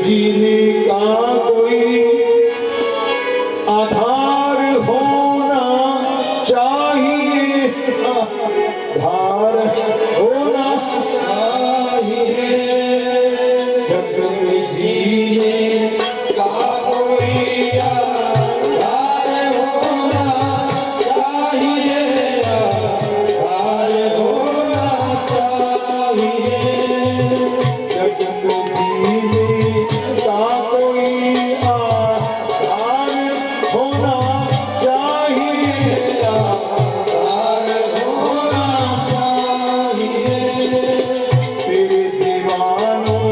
जीने का कोई आधार होना चाहिए, आधार होना चाहिए। जग में जीने का कोई आधार होना चाहिए, आधार होना चाहिए। जग में जीने का कोई आधार होना चाहिए, आधार होना चाहिए। तेरे दीवानों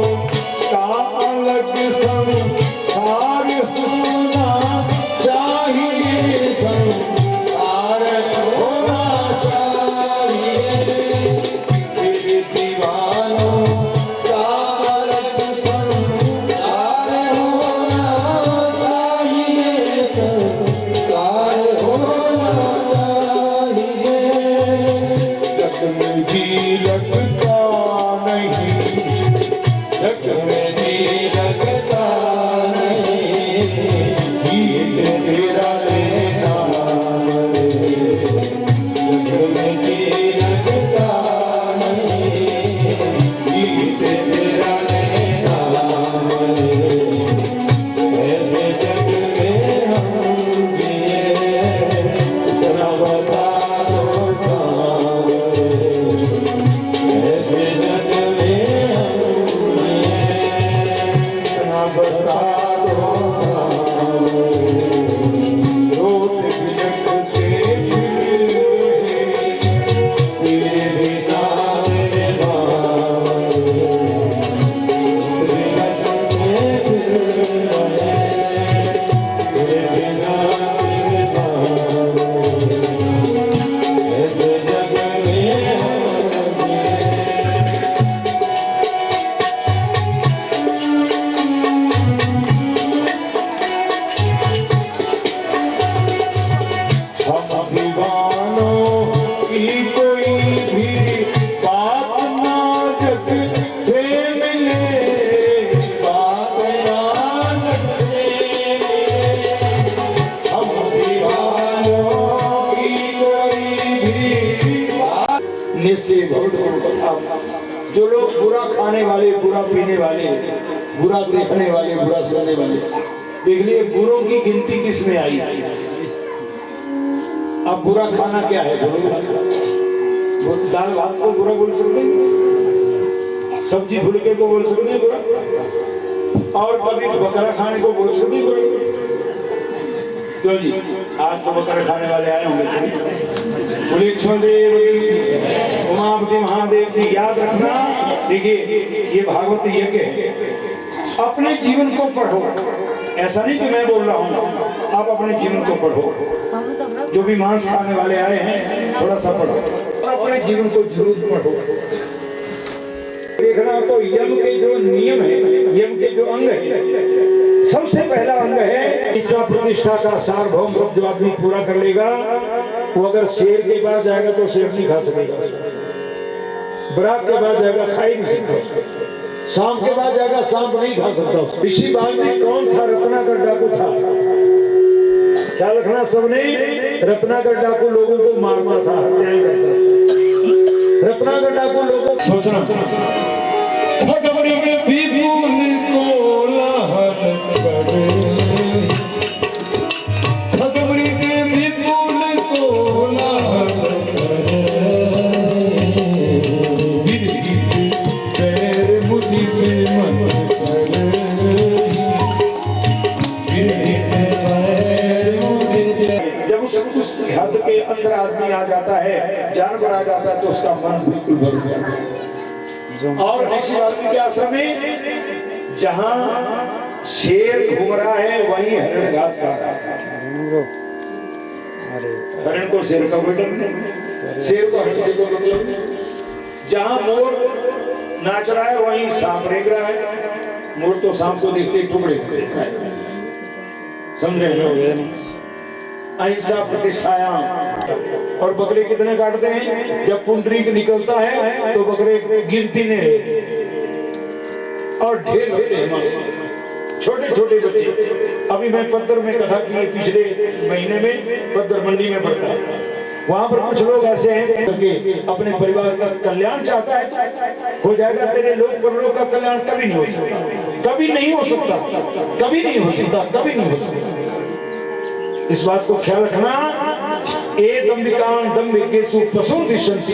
का अलग संसार होना चाहिए, संसार होना चाहिए। तेरे दीवानों का अलग संसार होना चाहिए, संसार होना चाहिए। जग में जी लगता नहीं, जग में जी लगता नहीं, जीत तेरा लेना मरे। जग में जी लगता नहीं, जीत तेरा लेना मरे। ऐसे जग में हम जिए, इतना बता दो सावरे। ऐसे जग में हम जिए, इतना बता दो सावरे। रोत बिलखते फिरे, तेरे बिना मेरे बावरे। बिलखते फिरे, तेरे बिना मेरे बावरे। ऐसे जग में हम जिए। हम दीवानों की कोई भी बात ना जग से मिले, बात ना जग से मिले। हम दीवानों की कोई भी बात निश्चय जो लोग बुरा खाने वाले, बुरा पीने वाले, बुरा देखने वाले, बुरा सुनने वाले, देख लिए बुरों की गिनती किस में आई। अब बुरा खाना क्या है? बोलो, दाल भात को बुरा बोल सकते हैं, सब्जी फुलके को बोल सकते हैं बुरा, और कभी बकरा खाने को बोल सकते हैं बुरा। क्यों जी? आज तो बकरा खाने वाले आए होंगे। देव उमापति महादेव की याद रखना। देखिए ये भागवत यज्ञ है, अपने जीवन को पढ़ो। ऐसा नहीं कि मैं बोल रहा हूँ, आप अपने जीवन को पढ़ो। जो भी मांस खाने वाले आए हैं थोड़ा सा पढ़ो और अपने जीवन को जरूर पढ़ो। देखना तो यम के जो नियम है, यम के जो अंग है, सबसे पहला अंग है ईसा प्रतिष्ठा का सार्वभौम। जो आदमी पूरा कर लेगा वो अगर शेर के पास जाएगा तो शेर नहीं खा सकेगा, बरात के बाद जाएगा खा ही नहीं सकता, सांप के बाद जाएगा सांप नहीं खा सकता। ऋषि वाल्मीकि कौन था? रत्नाकर डाकू था। क्या रखना, सबने रत्नाकर डाकू लोगों को मारना था, हत्याएं करता था। रत्नाकर डाकू लोगों सोचना खगबड़ी में विपुल को लहन करे, खगबड़ी में विपुल को लहन करे। पैर मुझी पे मन करे, जब उस हद के अंदर आदमी आ जाता है, जानवर आ जाता है, तो उसका मन बिल्कुल बदल जाता है। और ऋषि वाल्मीकि आश्रम में जहां शेर घूम रहा है वहीं हरण घास खा रहा है। हरण को शेर का कोई डर नहीं, शेर को हरण से कोई मतलब नहीं। जहां मोर नाच रहा है वहीं सांप रेंग रहा है। मोर तो सांप को देखते ही टुकड़े करता है, समझे लोग? अहिंसा प्रतिष्ठाया। और बकरे कितने काटते हैं? जब पुंडरीक निकलता है तो बकरे गिनती नहीं रहते और ढेर होते हैं मांस। छोटे छोटे बच्चे। अभी मैं पद्दर में कथा की पिछले महीने में, पद्दर मंडी में पढ़ता है, वहां पर कुछ लोग ऐसे हैं कि अपने परिवार का कल्याण चाहता है तो हो जाएगा, तेरे लोग परलोक का कल्याण कभी नहीं हो सकता, कभी नहीं हो सकता, कभी नहीं हो सकता, कभी नहीं हो सकता। इस बात को ख्याल रखना। ए दंबिकान दंबिकेषु पशु दिशंति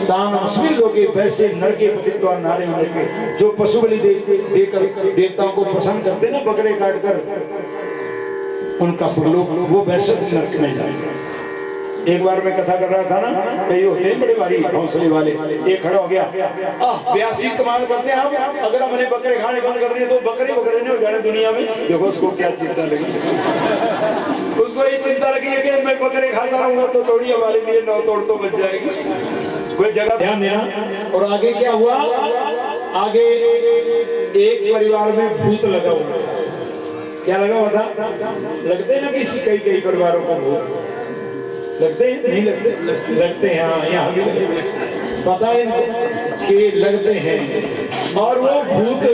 तान अस्मिन् लोके वैसे नरके पतित्वा नारे होने के, जो पशु बलि देकर देवताओं को प्रसन्न करते ना, बकरे काट कर, उनका परलोक वो वैसे नरक में जाएगा। एक बार मैं कथा कर रहा था ना, कई होते हैं बड़े भारी हौसले वाले, एक खड़ा हो गया, ब्यासी कमाल करते हैं आप, अगर हमने बकरे खाने बंद कर दिए तो बकरे बकरे नहीं हो जाने दुनिया में। देखो उसको क्या चिंता लगी, उसको ये चिंता लगी है कि मैं बकरे खाता रहूंगा तो थोड़ी हमारे लिए नौ तोड़ तो बच जाएगी। कोई जगह ध्यान देना। और आगे क्या हुआ, आगे एक परिवार में भूत लगा हुआ था। क्या लगा हुआ था? लगते हैं ना किसी कई परिवारों को भूत लगते हैं, नहीं लगते? लगते हैं, हाँ यहाँ भी लगते हैं, पता है कि लगते हैं। और वो भूत,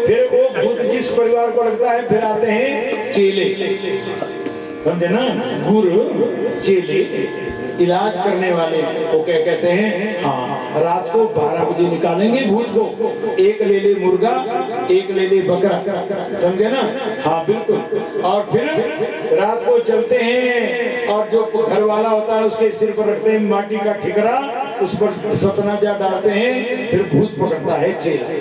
फिर वो भूत जिस परिवार को लगता है, फिर आते हैं चेले, समझे ना, गुरु चेले, इलाज करने वाले वो क्या कहते हैं, हाँ रात को 12 बजे निकालेंगे भूत को, एक ले ले मुर्गा, एक ले ले बकरा, समझे ना, हाँ बिल्कुल। और फिर रात को चलते हैं और जो घर वाला होता है उसके सिर पर रखते हैं माटी का ठिकरा, उस पर सतना जा डालते हैं, फिर भूत पकड़ता है चेला,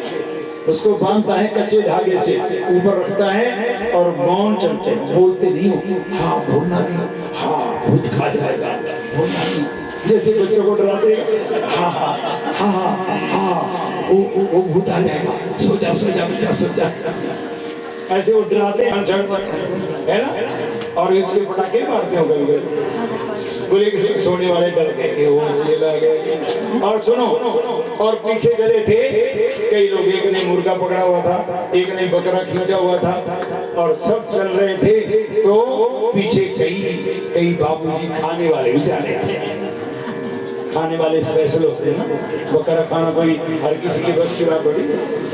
उसको बांधता है कच्चे धागे से, ऊपर रखता है और मौन चलते हैं, बोलते नहीं हो, हाँ बोलना नहीं, हाँ भूत खा जाएगा, बोलना नहीं, जैसे बच्चों को डराते हैं, हाँ हाँ हाँ हाँ हाँ वो भूत आ जाएगा, सो जा बच्चा सो जा, ऐसे वो डराते हैं है ना। और इसके पटाखे मारते हो कभी बोले कि सोने वाले डर गए कि वो चेला गए। और सुनो, और पीछे चले थे कई लोग, एक ने मुर्गा पकड़ा हुआ था, एक ने बकरा खींचा हुआ था, और सब चल रहे थे, तो पीछे कई बाबूजी खाने वाले भी जा रहे थे। खाने वाले स्पेशल होते हैं ना, बकरा खाना कोई हर किसी की बस की बात थोड़ी,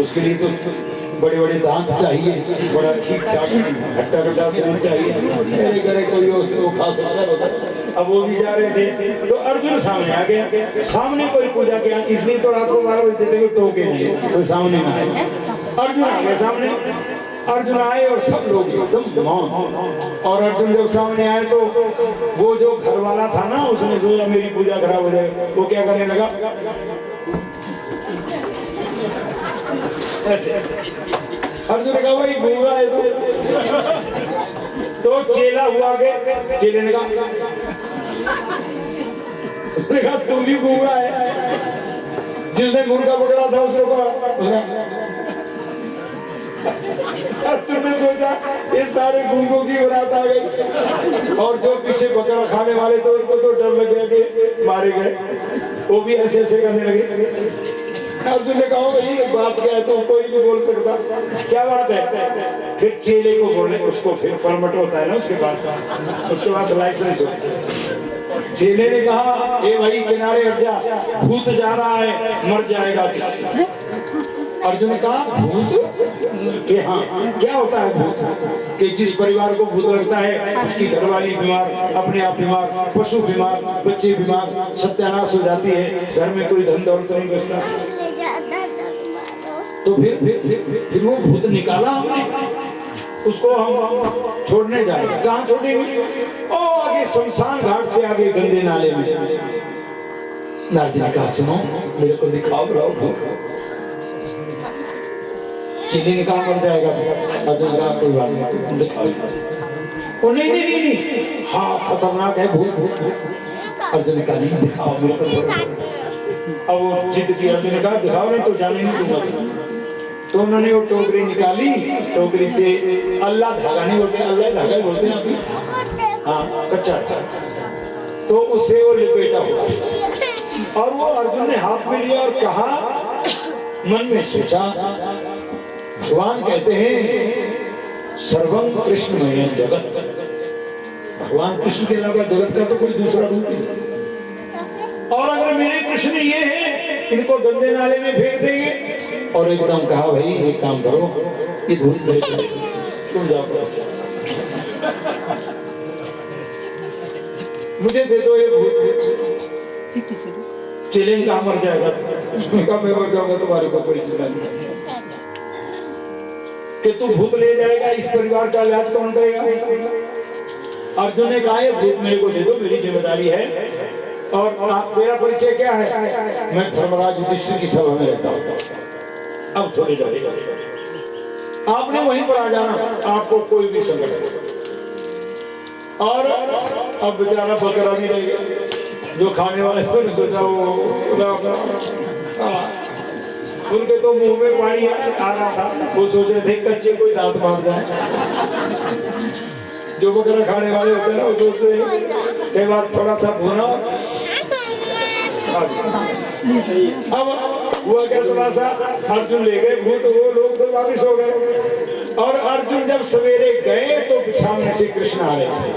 उसके लिए तो बड़े बड़े दांत चाहिए, बड़ा ठीक ठाक हट्टा कट्टा शरीर चाहिए, मेरे घरे कोई वो खा सकता है। अब वो भी जा रहे थे, तो अर्जुन सामने आ गया, सामने कोई पूजा किया, इसलिए तो रात को 12 बजे थे टोके नहीं, कोई सामने ना आए। अर्जुन आ गए सामने, अर्जुन आए और सब लोग एकदम मौन। और अर्जुन जब सामने आए तो वो जो घर वाला था ना, उसने सोचा मेरी पूजा खराब हो जाए, वो क्या करने लगा, ऐसे। अर्जुन ने कहा भाई गूंगा है तो चेला हुआ आगे, चेले ने कहा तुम भी गूंगा है, जिसने मुर्गा पकड़ा था उसने तुमने सोचा ये सारे गूंगों की बारात आ गई, और जो पीछे बकरा खाने वाले थे उनको तो डर लग गया कि मारे गए, वो भी ऐसे ऐसे करने लगे। अर्जुन ने कहा भाई बात क्या है, तो कोई नहीं बोल सकता, क्या बात है? फिर चेले को बोलने, उसको फिर परमिट होता है ना, उसके बाद लाइसेंस होता है। चेले ने कहा ए भाई किनारे हट जा, भूत जा रहा है, मर जाएगा। अर्जुन ने कहा भूत कि हाँ क्या होता है भूत, कि जिस परिवार को भूत लगता है उसकी घरवाली बीमार, अपने आप बीमार, पशु बीमार, बच्चे बीमार, सत्यानाश हो जाती है, घर में कोई धन दौलत नहीं बचता। तो फिर वो भूत निकाला हमने, उसको हम छोड़ने जाए, कहाँ छोड़ेंगे? ओ आगे शमशान घाट से आगे गंदे नाले में। नारद ने कहा सुनो मेरे को दिखाओ ब्रो, चीनी ने कहा मर जाएगा, अर्जुन ने कहा कोई बात नहीं तुम दिखाओ। ओ नहीं, हाँ खतरनाक है भूत। अर्जुन ने कहा नहीं दिखाओ मेरे को। अब वो जिद की, अर्जुन ने कहा दिखाओ नहीं तो जाने नहीं दूंगा। तो उन्होंने वो टोकरी निकाली, टोकरी से अल्लाह धागा नहीं बोलते, अल्लाह धागा बोलते हैं अभी, हाँ कच्चा था, तो उससे वो लिपेटा हुआ और वो अर्जुन ने हाथ में लिया और कहा, मन में सोचा भगवान कहते हैं सर्वम कृष्णमय जगत, भगवान कृष्ण के अलावा जगत का तो कोई दूसरा रूप नहीं, और अगर मेरे कृष्ण ये है इनको गंदे नाले में फेंक देंगे। और एकदम कहा भाई एक काम करो, ये धूप तुम जाओ, मुझे दे दो ये भूत। चैलेंज कहाँ मर जाएगा, मैं मर जाऊंगा तुम्हारे को कोई चिंता नहीं कि तू भूत ले जाएगा, इस परिवार का इलाज कौन करेगा। अर्जुन ने कहा भूत मेरे को दे दो, मेरी जिम्मेदारी है। और आप, मेरा परिचय क्या है, मैं धर्मराज युधिष्ठिर की सभा में रहता हूँ। अब थोड़ी जाने आपने वहीं पर आ जाना, आपको कोई भी संकट। और अब बेचारा बकरा नहीं रहेगा, जो खाने वाले को उनके तो मुंह में पानी आ रहा था, वो सोच रहे थे कच्चे कोई दांत मार जाए। जो बकरा खाने वाले होते हैं ना, वो सोचते हैं कई बार थोड़ा सा भुना। अब हुआ क्या, थोड़ा सा अर्जुन ले गए भूत, वो लोग तो वापिस हो गए। और अर्जुन जब सवेरे गए तो सामने से कृष्ण आ रहे थे,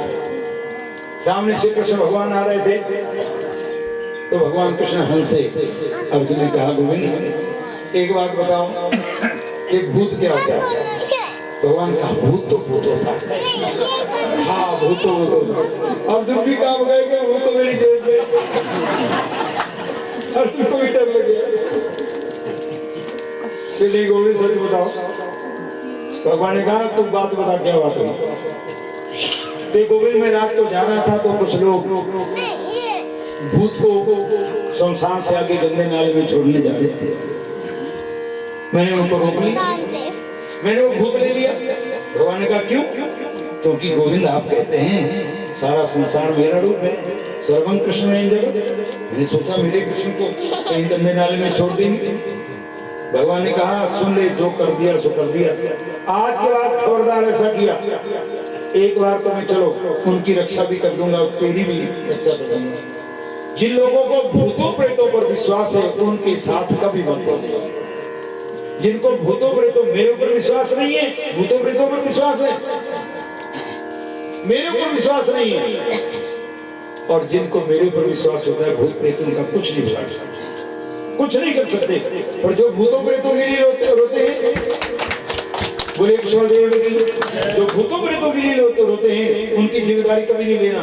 सामने से कृष्ण भगवान आ रहे थे। तो भगवान कृष्ण हंसे। अर्जुन ने कहा गोविंद एक बात बताओ कि भूत क्या होता है। भगवान कहा भूत तो भूत होता है। हाँ भूत तो भूत होता है। अर्जुन भी काम गए कि भूत तो मेरी जेब में। अर्जुन को भी डर लग गया। चलिए गोविंद सच बताओ। भगवान ने कहा तुम बात बता, क्या बात हुई। तो गोविंद में रात को जा रहा था तो कुछ लोग भूत को शमशान से आगे गंदे नाले में छोड़ने जा रहे थे। मैंने उनको रोक लिया, मैंने वो भूत ले लिया। भगवान ने कहा क्यों? क्योंकि गोविंद आप कहते हैं सारा संसार मेरा रूप है, सर्वं कृष्ण में जगत। मैंने सोचा मेरे कृष्ण को कहीं गंदे नाले में छोड़ देंगे। भगवान ने कहा सुन ले, जो कर दिया सो कर दिया। आज के बाद खबरदार ऐसा किया, एक बार तो मैं चलो उनकी रक्षा भी कर दूंगा, तेरी भी रक्षा कर दूंगा। जिन लोगों को भूतों प्रेतों पर विश्वास है उनके साथ कभी मत करो। जिनको भूतों प्रेतों, मेरे ऊपर विश्वास नहीं है, भूतों प्रेतों पर विश्वास है, मेरे ऊपर विश्वास नहीं है। और जिनको मेरे ऊपर विश्वास होता है, भूत प्रेत उनका कुछ नहीं बिगाड़ सकते, कुछ नहीं कर सकते। पर जो भूतों प्रेतों के लिए रोते हैं, बोले जो भूतों प्रेतों के लिए रोते हैं, उनकी जिम्मेदारी कभी नहीं लेना,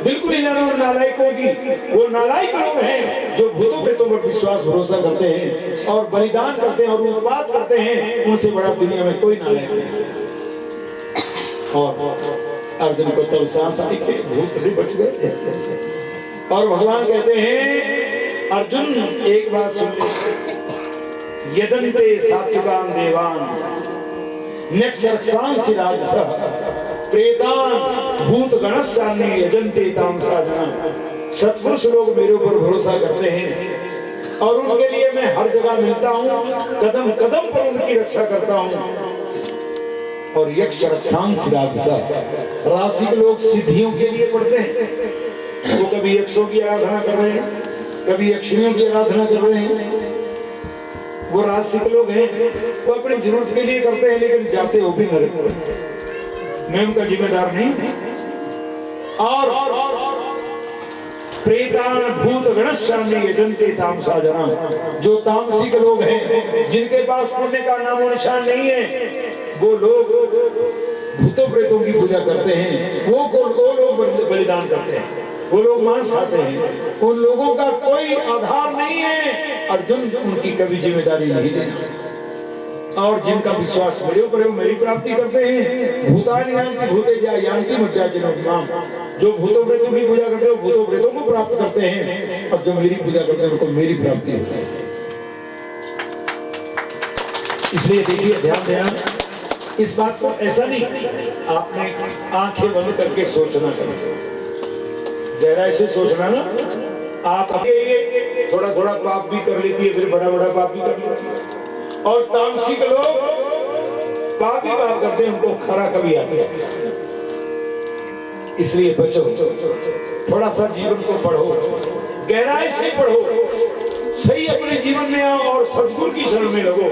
बिल्कुल नहीं लेना। और नालायकों की, वो नालायक लोग हैं जो भूतों प्रेतों पर विश्वास भरोसा करते हैं और बलिदान करते हैं और उत्पात करते हैं, उनसे बड़ा दुनिया में कोई नालायक नहीं। और अर्जुन को तब सांस आई कि भूत से बच गए। और भगवान कहते हैं अर्जुन एक बात सुन ले, यजन्ते सात्विकान् देवान् नेक्षरक्षांसि राजसः प्रेतान् भूत गणश्चान्ये यजन्ते तामसा जना। सत्पुरुष लोग मेरे ऊपर भरोसा करते हैं और उनके लिए मैं हर जगह मिलता हूँ, कदम कदम पर उनकी रक्षा करता हूँ। और यक्ष रक्षांसि राजसः, राशिक लोग सिद्धियों के लिए पढ़ते हैं, वो कभी यक्षों की आराधना कर रहे हैं, कभी यक्षिणियों की आराधना कर रहे हैं। वो राशिक लोग हैं, वो अपनी जरूरत के लिए करते हैं, लेकिन जाते वो भी नरक में। मैं उनका जिम्मेदार नहीं। और प्रेतान भूत गणश्चान्ये यजन्ते तामसा जना, जो तामसिक लोग हैं, जिनके पास पुण्य का नामो निशान नहीं है, वो लोग भूतों प्रेतों की पूजा करते हैं, वो लोग बलिदान करते हैं, वो लोग मांस खाते हैं। उन लोगों का कोई आधार नहीं है। अर्जुन उनकी कभी जिम्मेदारी नहीं लेना। और जिनका विश्वास मेरे ऊपर है वो मेरी प्राप्ति करते हैं। भूतानि यान्ति भूतेजा यान्ति मर्त्याजिनो माम, जो भूतों प्रेतों की पूजा करते हैं वो भूतों प्रेतों को प्राप्त करते हैं, और जो मेरी पूजा करते हैं उनको मेरी प्राप्ति होती है। इसलिए देखिए, ध्यान देना इस बात को। ऐसा नहीं आपने आंखें बंद करके सोचना चाहिए, गहराई से सोचना ना। आप अपने लिए थोड़ा थोड़ा पाप भी कर लेती है, फिर बड़ा बड़ा पाप भी कर लेती है। और तामसिक लोग पाप ही पाप करते हैं, उनको खरा कभी आते हैं। इसलिए बचो, थोड़ा सा जीवन को पढ़ो, गहराई से पढ़ो, सही अपने जीवन में आओ और सद्गुरु की शरण में लगो।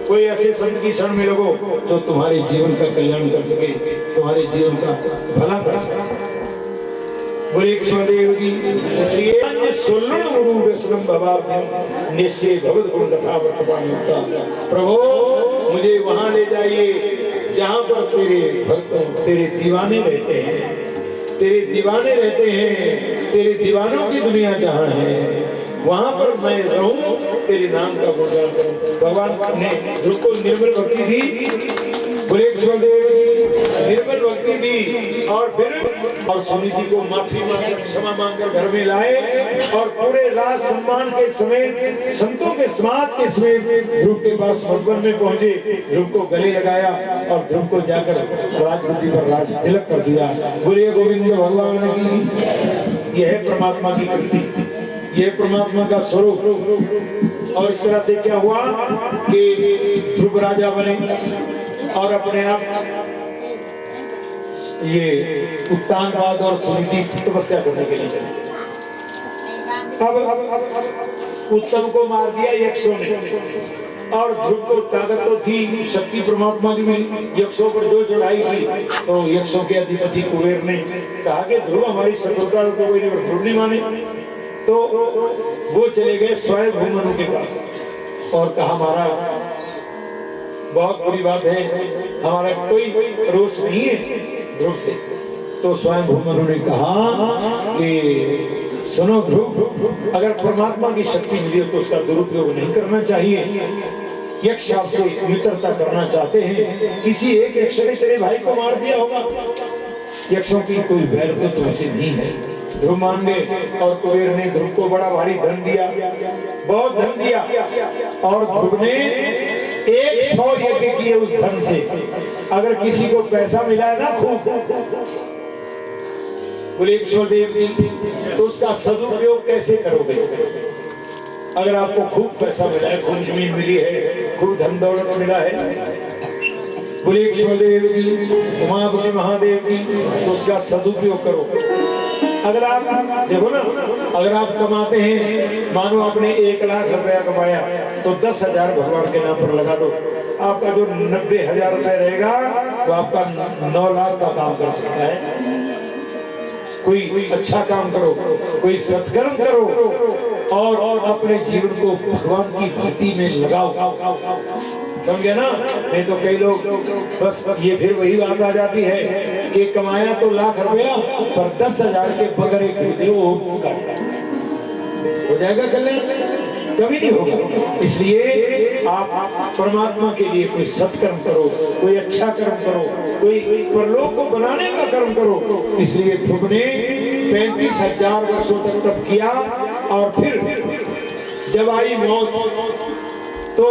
कोई ऐसे संत की शरण में लगो जो तुम्हारे जीवन का कल्याण कर सके, तुम्हारे जीवन का भला कर सके। बोले कृष्णदेव की। इसलिए अन्य सोलण गुरु वैष्णव भवाभ्यम निश्चय भगवत गुण कथा वर्तमान होता। प्रभु मुझे वहां ले जाइए जहां पर तेरे भक्त, तेरे दीवाने रहते हैं, तेरे दीवाने रहते हैं, तेरे दीवानों की दुनिया जहां है, वहां पर मैं रहूं, तेरे नाम का गुणगान करूं। भगवान ने ध्रुव को निर्मल भक्ति दी, बुलेश्वर देव की निर्मल भक्ति दी, और फिर और सुनीति को माफी मांगकर, क्षमा मांगकर घर में लाए, और पूरे राज सम्मान के समेत, संतों के समाज के समेत ध्रुव के पास मधुबन में पहुंचे। ध्रुव को गले लगाया और ध्रुव को जाकर राजगद्दी पर राज तिलक कर दिया। बोलिए गोविंद भगवान की। यह है परमात्मा की कृति, यह परमात्मा का स्वरूप। और इस तरह से क्या हुआ कि ध्रुव राजा बने और अपने आप ये उत्तानपाद और सुनीति तपस्या करने के लिए चले। अब उत्तम को मार दिया यक्षों ने, और ध्रुव को ताकत तो थी, शक्ति परमात्मा की मिली। यक्षों पर जो चढ़ाई की, तो यक्षों के अधिपति कुबेर ने कहा कि ध्रुव हमारी शत्रुता तो कोई नहीं, ध्रुव नहीं माने। तो वो चले गए स्वयं मनु के पास और कहा हमारा बहुत बुरी बात है, हमारा कोई रोष नहीं है ध्रुव से। तो स्वयं मनु ने कहा कि सुनो ध्रुव, अगर परमात्मा की शक्ति मिली हो तो उसका दुरुपयोग नहीं करना चाहिए। यक्ष आपसे मित्रता करना चाहते हैं, किसी एक यक्ष ने तेरे भाई को मार दिया होगा, यक्षों की कोई वैर तो तुमसे नहीं है। ध्रुव मान गए और कुबेर ने ध्रुव को बड़ा भारी धन दिया, बहुत धन दिया, और ध्रुव ने 100 यज्ञ किए उस धन से। अगर किसी को पैसा मिला है ना खूब, बुलेश्वर देव की, तो उसका सदुपयोग कैसे करोगे? अगर आपको खूब पैसा मिला है, खूब जमीन मिली है, खूब धन दौलत मिला है, बुलेश्वर देव की, उमापति महादेव की, तो उसका सदुपयोग करो। अगर आप देखो ना, अगर आप कमाते हैं, मानो आपने 1 लाख रुपया कमाया, तो 10,000 भगवान के नाम पर लगा दो, आपका जो 90,000 रुपए रहेगा वो आपका 9 लाख का काम कर सकता है। कोई अच्छा काम करो, कोई सत्कर्म करो, और अपने जीवन को भगवान की भक्ति में लगाओ। समझे ना? नहीं तो कई लोग बस ये फिर वही बात आ जाती है कि कमाया तो लाख रुपया, पर 10,000 के बकरे खरीदे, वो हो जाएगा कल्याण? कभी नहीं होगा। इसलिए आप परमात्मा के लिए कोई सत्कर्म करो, कोई अच्छा कर्म करो, कोई परलोक को बनाने का कर्म करो। इसलिए ध्रुव ने 35,000 वर्षों तक तप किया, और फिर जब आई मौत तो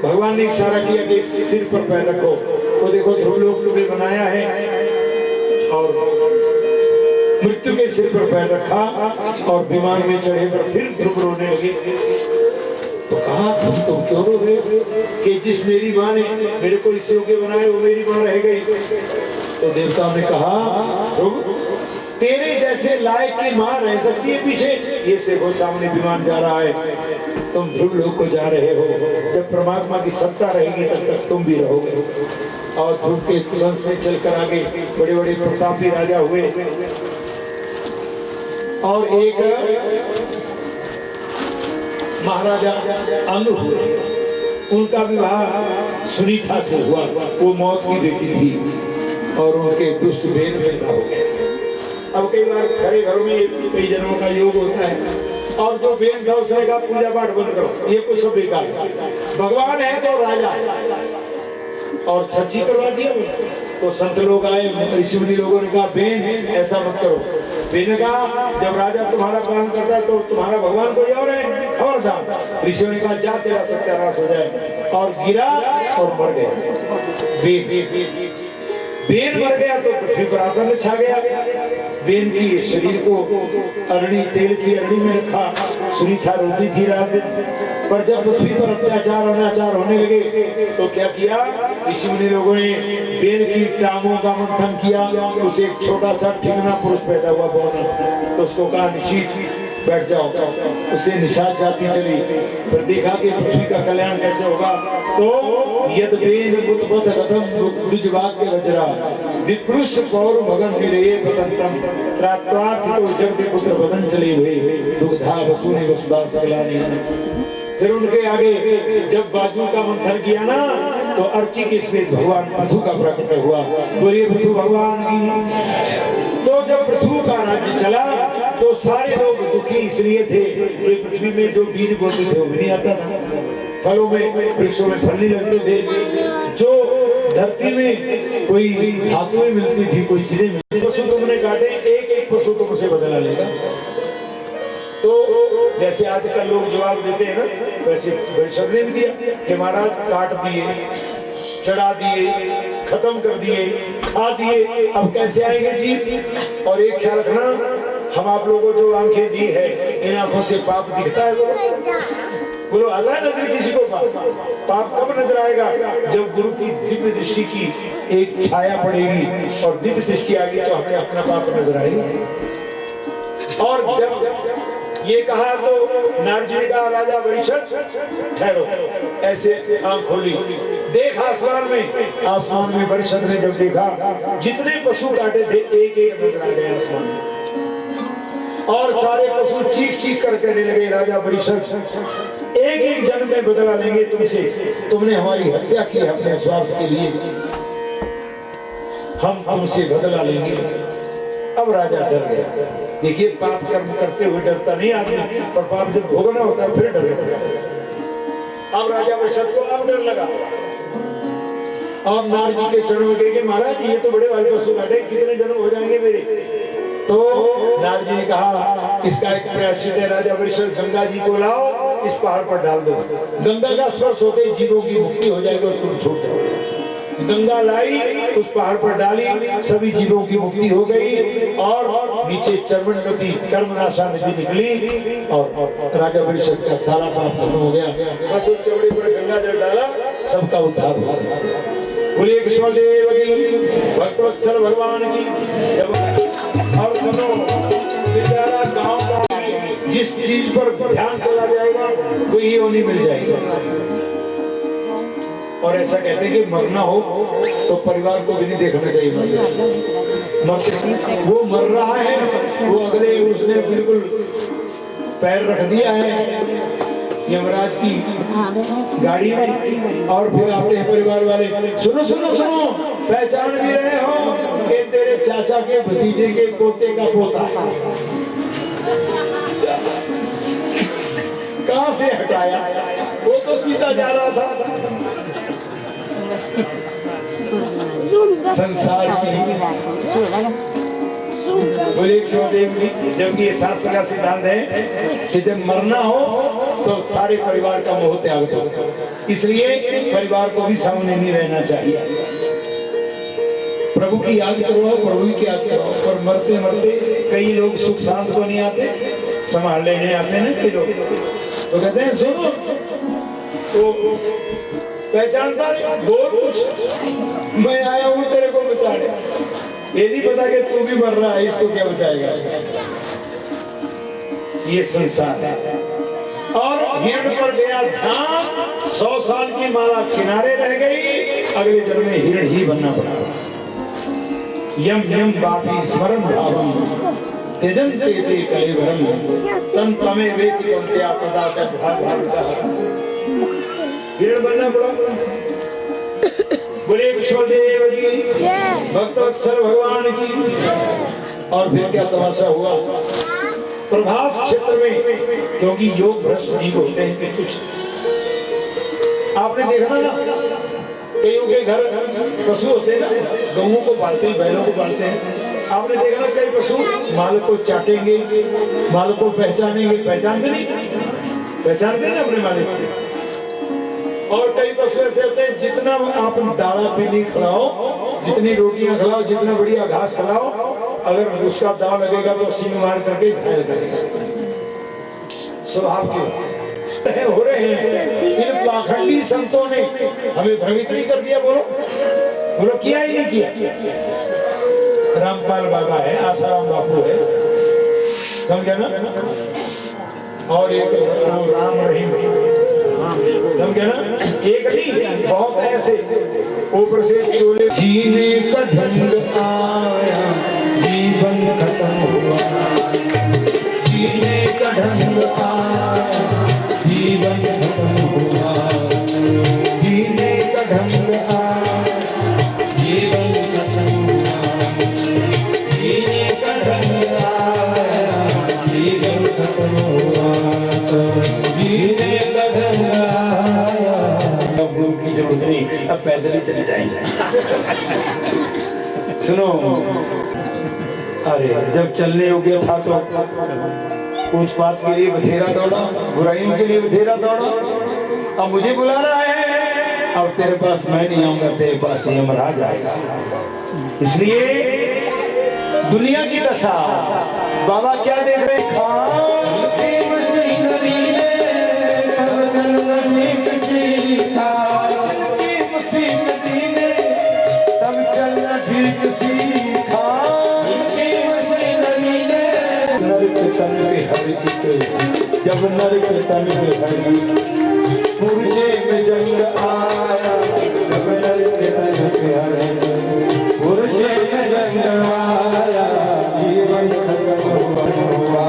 भगवान ने इशारा किया कि सिर पर पैर रखो। तो देखो ध्रुव लोक तुम्हें बनाया है, और मृत्यु के सिर पर पैर रखा और विमान में चढ़े पर फिर ध्रुव रोने लगे। तो कहा तुम क्यों रो रहे हो कि जिस मेरी माँ ने मेरे को इस योग्य बनाया वो मेरी माँ रह गई। तो देवता ने कहा ध्रुव, तेरे जैसे लायक की माँ रह सकती है पीछे? ये देखो सामने विमान जा रहा है, तुम ध्रुव लोक को जा रहे हो। जब परमात्मा की सत्ता रहेगी तब तक तुम भी रहोगे। और ध्रुव के वंश में चलकर आगे बड़े बड़े प्रतापी राजा हुए, और एक महाराजा अनु हुए, उनका विवाह सुनीता से हुआ। वो मौत की बेटी थी, और उनके दुष्ट बेन पैदा हो गए। अब कई बार खरे घरों में कई जन्मों का योग होता है, और जो बेन था उसने कहा पूजा पाठ बंद करो, ये कुछ सब बेकार है, भगवान है तो राजा है, और सच्ची करवा दिया। तो संत लोग आए, ऋषि मुनि लोगों ने कहा बेन ऐसा मत करो। बेन ने कहा जब राजा तुम्हारा पालन करता है तो तुम्हारा भगवान कोई और है, खबरदार। ऋषियों ने कहा जा तेरा सत्यानाश हो जाए, और गिरा और मर गया। बेन मर गया तो पृथ्वी पर आतंक छा गया। बेन की शरीर को अरणी, तेल की अरणी में रखा, सुनीता रोती थी रात दिन। पर जब पृथ्वी पर अत्याचार अनाचार होने लगे तो क्या किया ऋषि मुनि लोगों ने? बेन की टांगों का मंथन किया, उसे एक छोटा सा ठिगना पुरुष पैदा हुआ बहुत, तो उसको कहा निशीत बैठ जाओ। उसे निषाद जाती चली, फिर देखा कि पृथ्वी का कल्याण कैसे होगा। तो यद बेन बुतपथ गतम दुजवाक्य वज्रा विप्रुष्ट पौर भगन निरये पतंतम त्रात्वार्थ तो जगत पुत्र वदन चले हुए दुग्धा वसुने वसुधा सकलानी। फिर उनके आगे जब बाजू का मंथन किया ना, तो अर्ची के स्वेद भगवान पृथु का प्रकट हुआ। बोलिए पृथु भगवान की। तो जब पृथु का राज्य चला तो सारे लोग दुखी इसलिए थे कि पृथ्वी में जो बीज बोते थे वो भी नहीं आता था, फलों में वृक्षों में फल नहीं लगते थे, जो धरती में कोई धातुएं मिलती थी, कोई चीजें मिलती। पशु तुमने काटे, एक एक पशु तुमसे बदला लेगा। तो जैसे आजकल लोग जवाब देते हैं ना, वैसे परिषद ने भी दिया कि महाराज काट दिए, चढ़ा दिए, खत्म कर दिए, खा दिए, अब कैसे आएंगे जीव। और एक ख्याल रखना, हम आप लोगों को जो आंखें दी है, इन आंखों से पाप दिखता है? बोलो आता है नजर किसी को पाप? पाप कब नजर आएगा? जब गुरु की दिव्य दृष्टि की एक छाया पड़ेगी और दिव्य दृष्टि आएगी तो हमें अपना पाप नजर आएगा। और जब ये कहा तो नारद ने कहा, राजा वरिष्ठ ठहरो, ऐसे आंख खोली, देख आसमान में वरिष्ठ ने जब देखा, जितने पशु काटे थे एक एक नजर आ गए आसमान में, और सारे पशु चीख चीख कर कहने लगे, राजा वरिष्ठ एक एक जन्म में बदला लेंगे तुमसे, तुमने हमारी हत्या की अपने स्वार्थ के लिए, हम तुमसे बदला लेंगे। अब राजा डर गया। देखिए, पाप कर्म करते हुए डरता नहीं आदमी, पर पाप जब भोगना होता है फिर डर लगता है। अब राजा वरिष्ठ को अब डर लगा और नारद जी के चरणों में गए कि महाराज ये तो बड़े वाले पशु काटे, कितने जन्म हो जाएंगे मेरे? तो नारद जी ने कहा, इसका एक प्रायश्चित है राजा वरिष्ठ, गंगा जी को लाओ, इस पहाड़ पर डाल दो, गंगा का स्पर्श होते ही जीवों की मुक्ति हो जाएगी और तुम छूट जाओगे। गंगा लाई, उस पहाड़ पर डाली, सभी जीवों की मुक्ति हो गई और नीचे चर्मन नदी, कर्मनाशा नदी निकली और राजा वरिष्ठ का सारा पाप खत्म हो गया। बस उस चौड़े पर गंगा जल डाला, सबका उद्धार हो गया। बोलिए कृष्णदेव की, भक्तवत्सल भगवान की। और सुनो, बेचारा गांव का जिस चीज पर ध्यान चला जाएगा वही योनि मिल जाएगी। और ऐसा कहते हैं कि मरना हो तो परिवार को भी नहीं देखना चाहिए। वो मर रहा है, वो अगले उसने बिल्कुल पैर रख दिया है यमराज की गाड़ी में, और फिर आते हैं परिवार वाले, सुनो सुनो सुनो, पहचान भी रहे हो कि तेरे चाचा के भतीजे के पोते का पोता है। कहां से हटाया? वो तो सीधा जा रहा था। संसार की जबकि ये शास्त्र का सिद्धांत है कि जब मरना हो तो सारे परिवार का मोह त्याग दो, इसलिए परिवार को भी सामने नहीं रहना चाहिए। प्रभु की याद करो, प्रभु की याद करो, पर मरते मरते कई लोग सुख शांत को नहीं आते, संभाल लेने आते हैं ना कई लोग, तो कहते हैं सुनो तो पहचानता नहीं, बोल कुछ, मैं आया हूँ तेरे को बचाने। ये नहीं पता कि तू भी मर रहा है, इसको क्या बचाएगा? ये संसार है। और हिरण पर गया ध्यान, 100 साल की माला किनारे रह गई, अगले जन्म में हिरण ही बनना पड़ा। यम यम बापी स्मरण भावम त्यजन ते ते कलेवरम तन तमे वेति अंत्या तदा तद भाग हिरण बनना पड़ा। बोले विश्वदेव की, भक्तवत्सल भगवान की। और फिर क्या तमाशा हुआ? प्रभास क्षेत्र में, क्योंकि योग भ्रष्ट जीव होते हैं कि कुछ आपने देखा ना, कईयों के घर पशु होते हैं ना, गऊओं को पालते हैं, बैलों को पालते हैं। आपने देखा ना, कई पशु मालिक को चाटेंगे, मालिक को पहचानेंगे, पहचानते नहीं, पहचानते ना अपने मालिक को। और कई पशु ऐसे होते हैं, जितना आप दाना पीनी खिलाओ, जितनी रोटियां खिलाओ, जितना बढ़िया घास खिलाओ, अगर उसका दाव लगेगा तो सींग मार करके घायल करेगा। स्वभाव के हो रहे हैं। इन पाखंडी संतों ने हमें भ्रमित नहीं कर दिया? बोलो बोलो, किया ही नहीं किया। रामपाल बाबा है, आसाराम बापू है, समझे ना, और एक राम रहीम, समझे ना, एक नहीं बहुत ऐसे ऊपर से चोले। जीने का ढंग आया, जीवन खत्म हुआ, जीने का ढंग आया, जीवन खत्म हुआ, जीने का का ढंग आया, जीवन खत्म हुआ, जीने का ढंग आया, जीवन खत्म हुआ, जीने का ढंग आया। अब गुरु की जरूरत नहीं, अब पैदल ही चले जाएंगे। सुनो, अरे जब चलने योग्य था तो उत्पात के लिए बथेरा दौड़ा, बुराइयों के लिए बथेरा दौड़ा, अब मुझे बुला रहा है, अब तेरे पास मैं नहीं आऊंगा, तेरे पास यमराज आएगा। इसलिए दुनिया की दशा बाबा क्या देख रहे तब चलना ठीक सीखा, तन में हरि जब नरक तन में हरि, पुरजे में जंग आया, जब नरक तन में हरि, पुरजे में जंग आया, जीवन खत्म हुआ।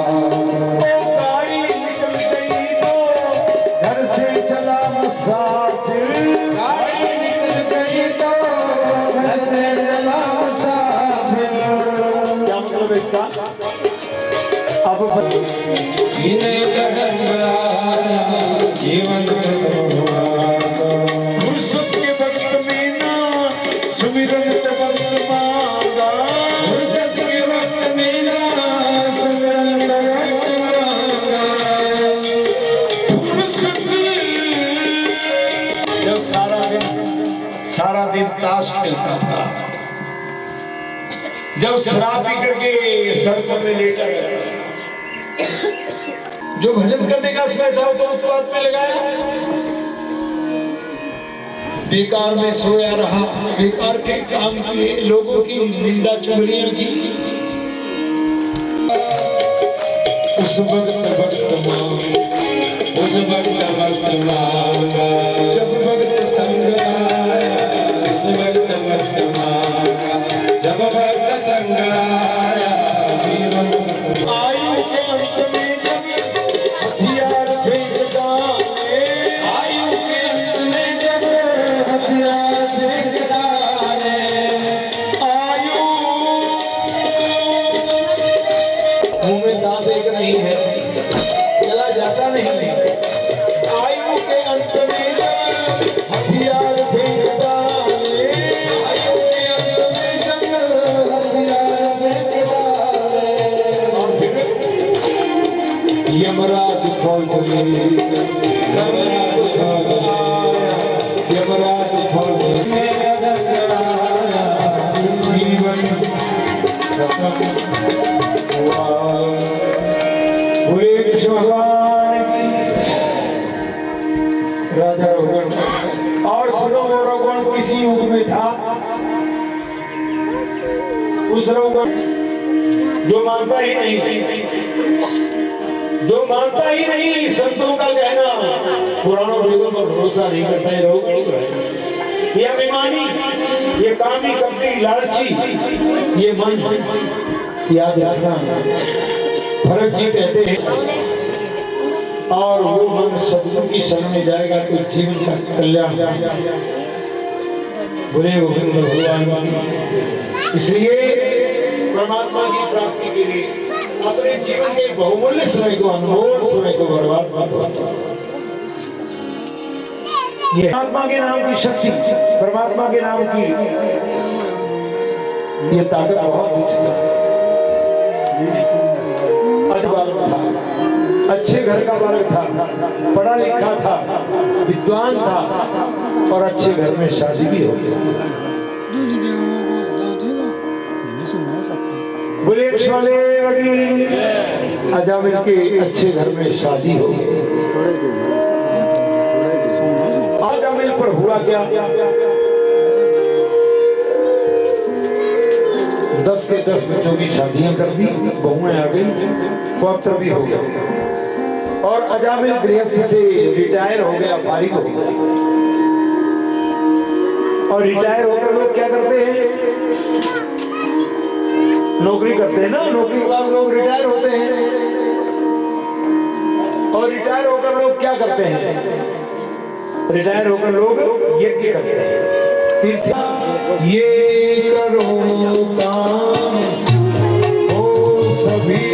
गाड़ी निकल गई तो घर से चला मुसाफिर, गाड़ी निकल गई तो घर से चला मुसाफिर। क्या मतलब इसका? अब जीने का ढंग आया, जीवन फुर्सत के वक्त में ना सुमिरन के वक्त मांगा, फुर्सत के वक्त में ना सुमिरन के वक्त मांगा। फुर्सत जब सारा दिन ताश खेलता था, जब शराब पी करके सड़कों में लेटा गया, जो भजन करने का समय था तो उत्पात में लगाया, बेकार में सोया रहा, बेकार के काम किए, लोगों की निंदा चुगलियां की। उस वक्त मांगा, उस वक्त मांगा, जब वक्त तंग आया, उस वक्त मांगा, जब वक्त तंग आया, जीवन आयु के अंत में हथियार फेंक डाले, आयु के अंत में जब हथियार फेंक डाले, आयु मुंह में दांत एक नहीं है, चला जाता नहीं, आयु के अंत में जब हथियार फेंक डाले, आयु के अंत में जब हथियार फेंक डाले, और फिर यमराज फौज में, यमराज फौज आया, यमराज फौज में जीवन खत्म हुआ। बोले कृष्ण भगवान की। राजा रघुगण। और सुनो, रघुगण किसी युग में था, उस रघुगण जो मानता ही नहीं, जो मानता ही नहीं संतों का कहना, पुराणों वेदों पर भरोसा नहीं करता है, रघुगण है। ये अभिमानी, ये कामी, कपटी, लालची, ये मन, याद रखना। भरत जी कहते हैं, और वो मन सत्संग की शरण में जाएगा तो जीवन का कल्याण। बोले गोविंद भगवान। इसलिए परमात्मा की प्राप्ति के लिए अपने जीवन के बहुमूल्य समय को, अनमोल समय को बर्बाद मत करो। ये परमात्मा के नाम की शक्ति, परमात्मा के नाम की ये ताकत बहुत ऊंची है। अच्छे घर का बालक था, पढ़ा लिखा था, विद्वान था, और अच्छे घर में शादी भी हो गई। बोले अजामिल के अच्छे घर में शादी हो गई। अजामिल पर हुआ क्या? 10 के 10 बच्चों की शादियां कर दी, बहुएं आ गई, पौत्र भी हो गया, और अजामिल गृहस्थ से रिटायर हो गया, फारिग हो गया। और रिटायर होकर लोग क्या करते हैं? नौकरी करते हैं ना, नौकरी के बाद लोग रिटायर होते हैं। और रिटायर होकर लोग क्या करते हैं? रिटायर होकर लोग यज्ञ करते हैं। तीर्थ ये करो काम हो सभी,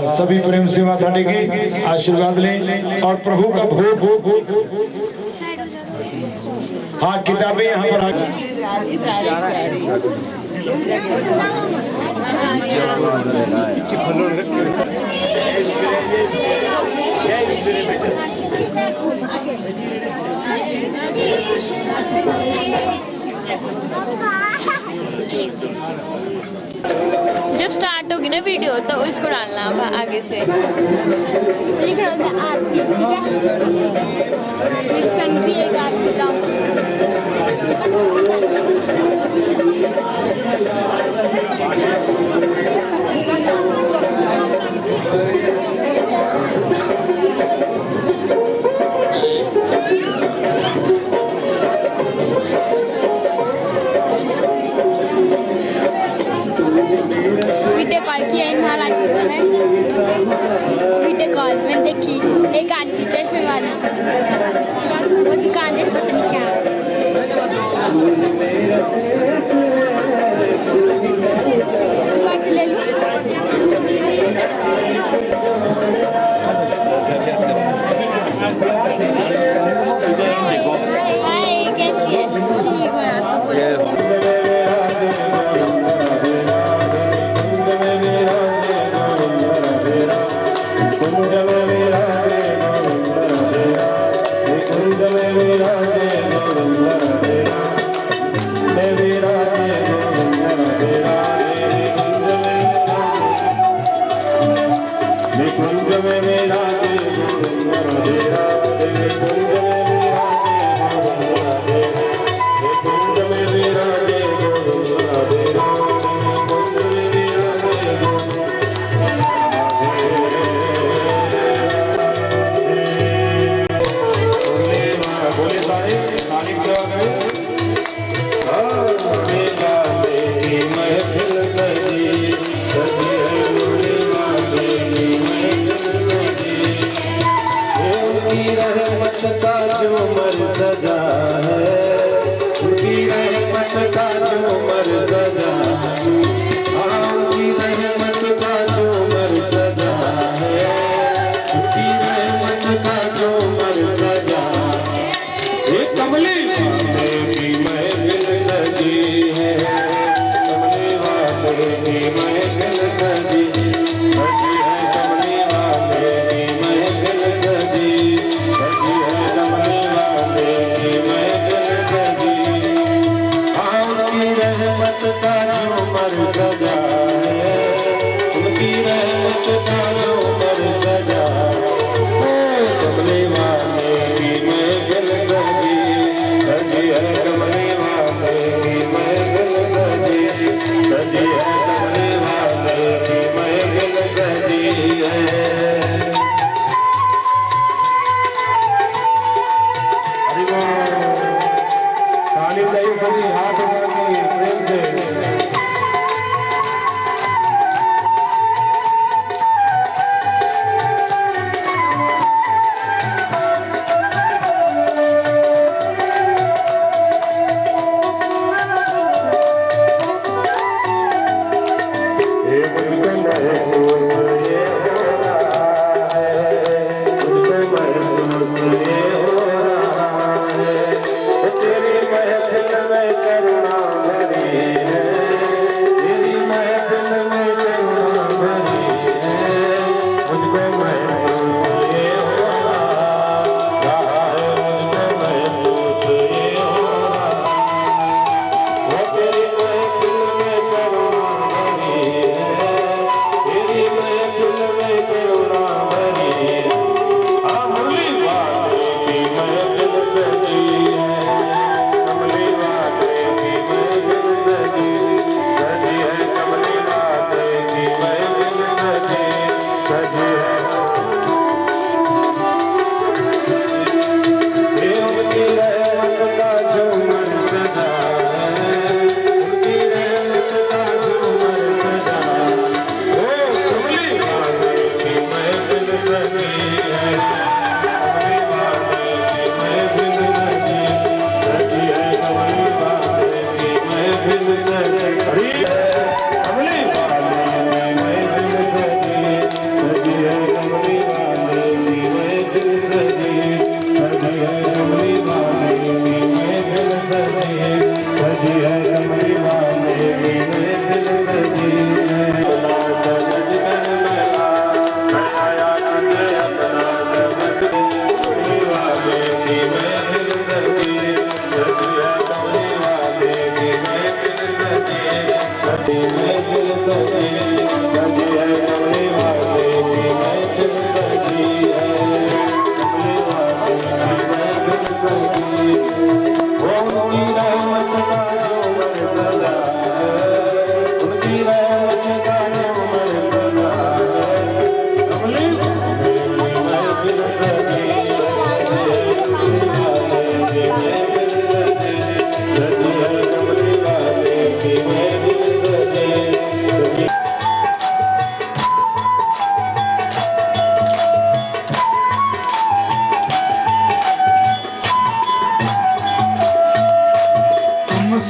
सभी प्रेम से माथा टेके आशीर्वाद लें और प्रभु का भोग। हाँ, किताबें यहाँ पर जब स्टार्ट होगी ना वीडियो तो इसको डालना आगे से। लिख रहा था आरती, ठीक है? मेरी फ्रेंड भी एक आरती का वीडियो कॉल किया इन महाराज ने, वीडियो कॉल में देखी एक आंटी चश्मे वाली, वो दुकान है पता नहीं क्या ले लूं। हाय, कैसी है? ठीक हो यार तो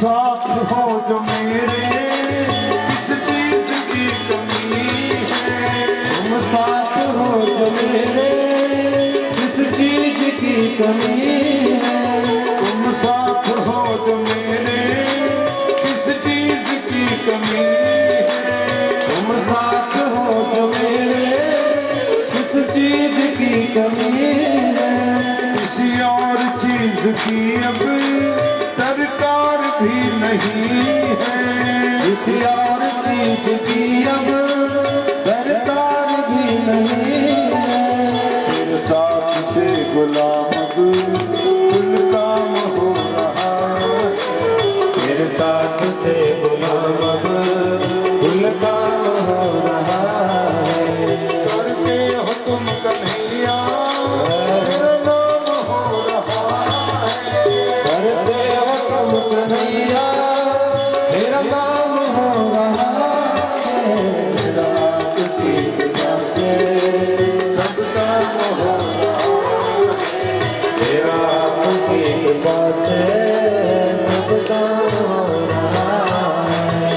साथ हो जो मेरे, किस चीज की कमी है। तुम साथ हो जो मेरे, किस चीज की कमी है। तुम साथ हो जो मेरे, किस चीज की कमी है। तुम साथ हो जो मेरे, किस चीज की कमी है। किसी और चीज की अब दरकार भी नहीं है। किसी और चीज की अब दरकार भी नहीं है। तेरे साथ से गुलाम अब कुल काम हो रहा है। तेरे साथ से गुलाम अब कुल काम हो रहा है। करते हो तुम कन्हैया, तेरा नाम हो रहा है। करते हो तुम कन्हैया, तेरा नाम हो रहा है। तेरा हाथ की कृपा से सब काम हो रहा है। तेरा हाथ की कृपा से सब काम हो रहा है।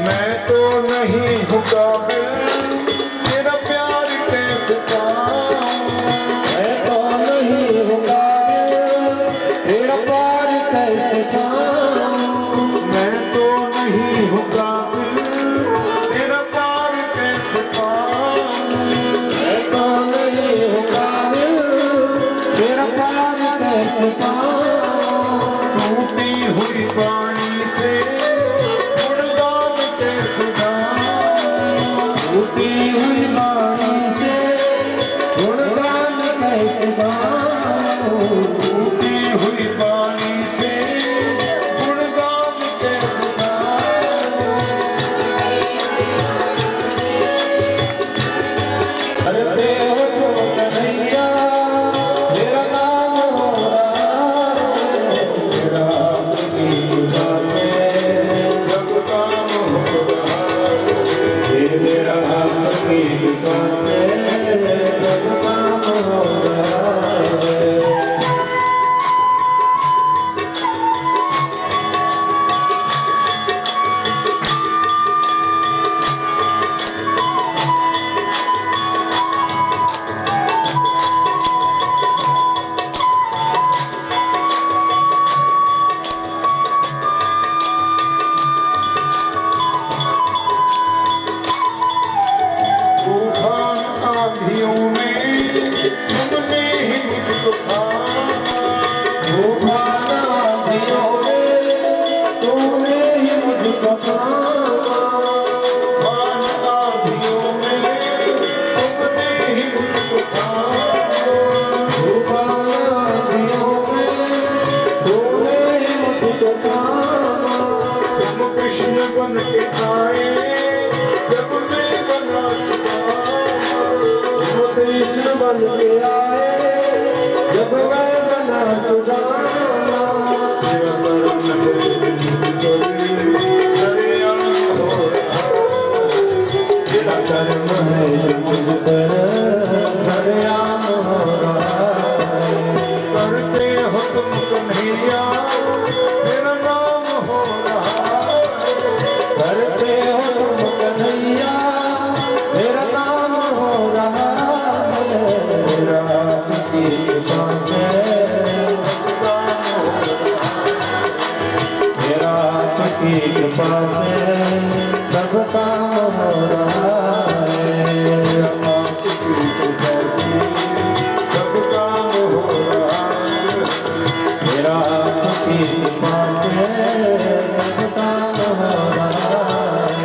मैं तो नहीं हूँ काबिल तेरा प्यार कैसे पाऊं। मैं तो नहीं हूँ काबिल तेरा प्यार कैसे पाऊं। मैं तो नहीं हूँ काबिल तेरा प्यार कैसे पाऊं। मैं तो नहीं हूँ काबिल तेरा प्यार कैसे पाऊं। टूटी हुई पानी से गुणगान कैसे गाऊं। टूटी हुई वाणी से गुणगान कैसे गाऊं। टूटी हुई वाणी से गुणगान कैसे गाऊं। करते हो तुम कन्हैया, तेरा नाम हो रहा है। तेरा हाथ की कृपा से सब काम हो रहा है। तेरा हाथ की कृपा से सब काम हो रहा है। तूफान आंधियों में तुमने ही मुझको थामा। तूफान आंधियों में तुमने ही मुझको थामा। तूफान आंधियों में तुमने ही मुझको थामा। तूफान आंधियों में तुमने ही मुझको थामा। तुम कृष्ण बन के आए जब मैं बना सुदामा। तुम कृष्ण बन के आए जब मैं बना सुदामा। तेरा कर्म है सरेआम हो रहा है। तेरा कर्म है मुझ पर सरेआम हो रहा है। करते हो तुम कन्हैया, तेरा नाम हो रहा है। करते हो तुम कन्हैया, तेरा नाम हो रहा है। तेरा हाथ की कृपा से सब काम हो रहा है। तेरा हाथ की कृपा से सब काम हो रहा है। तेरा हाथ की कृपा से सब काम हो रहा है। तेरा हाथ की कृपा से सब काम हो रहा है।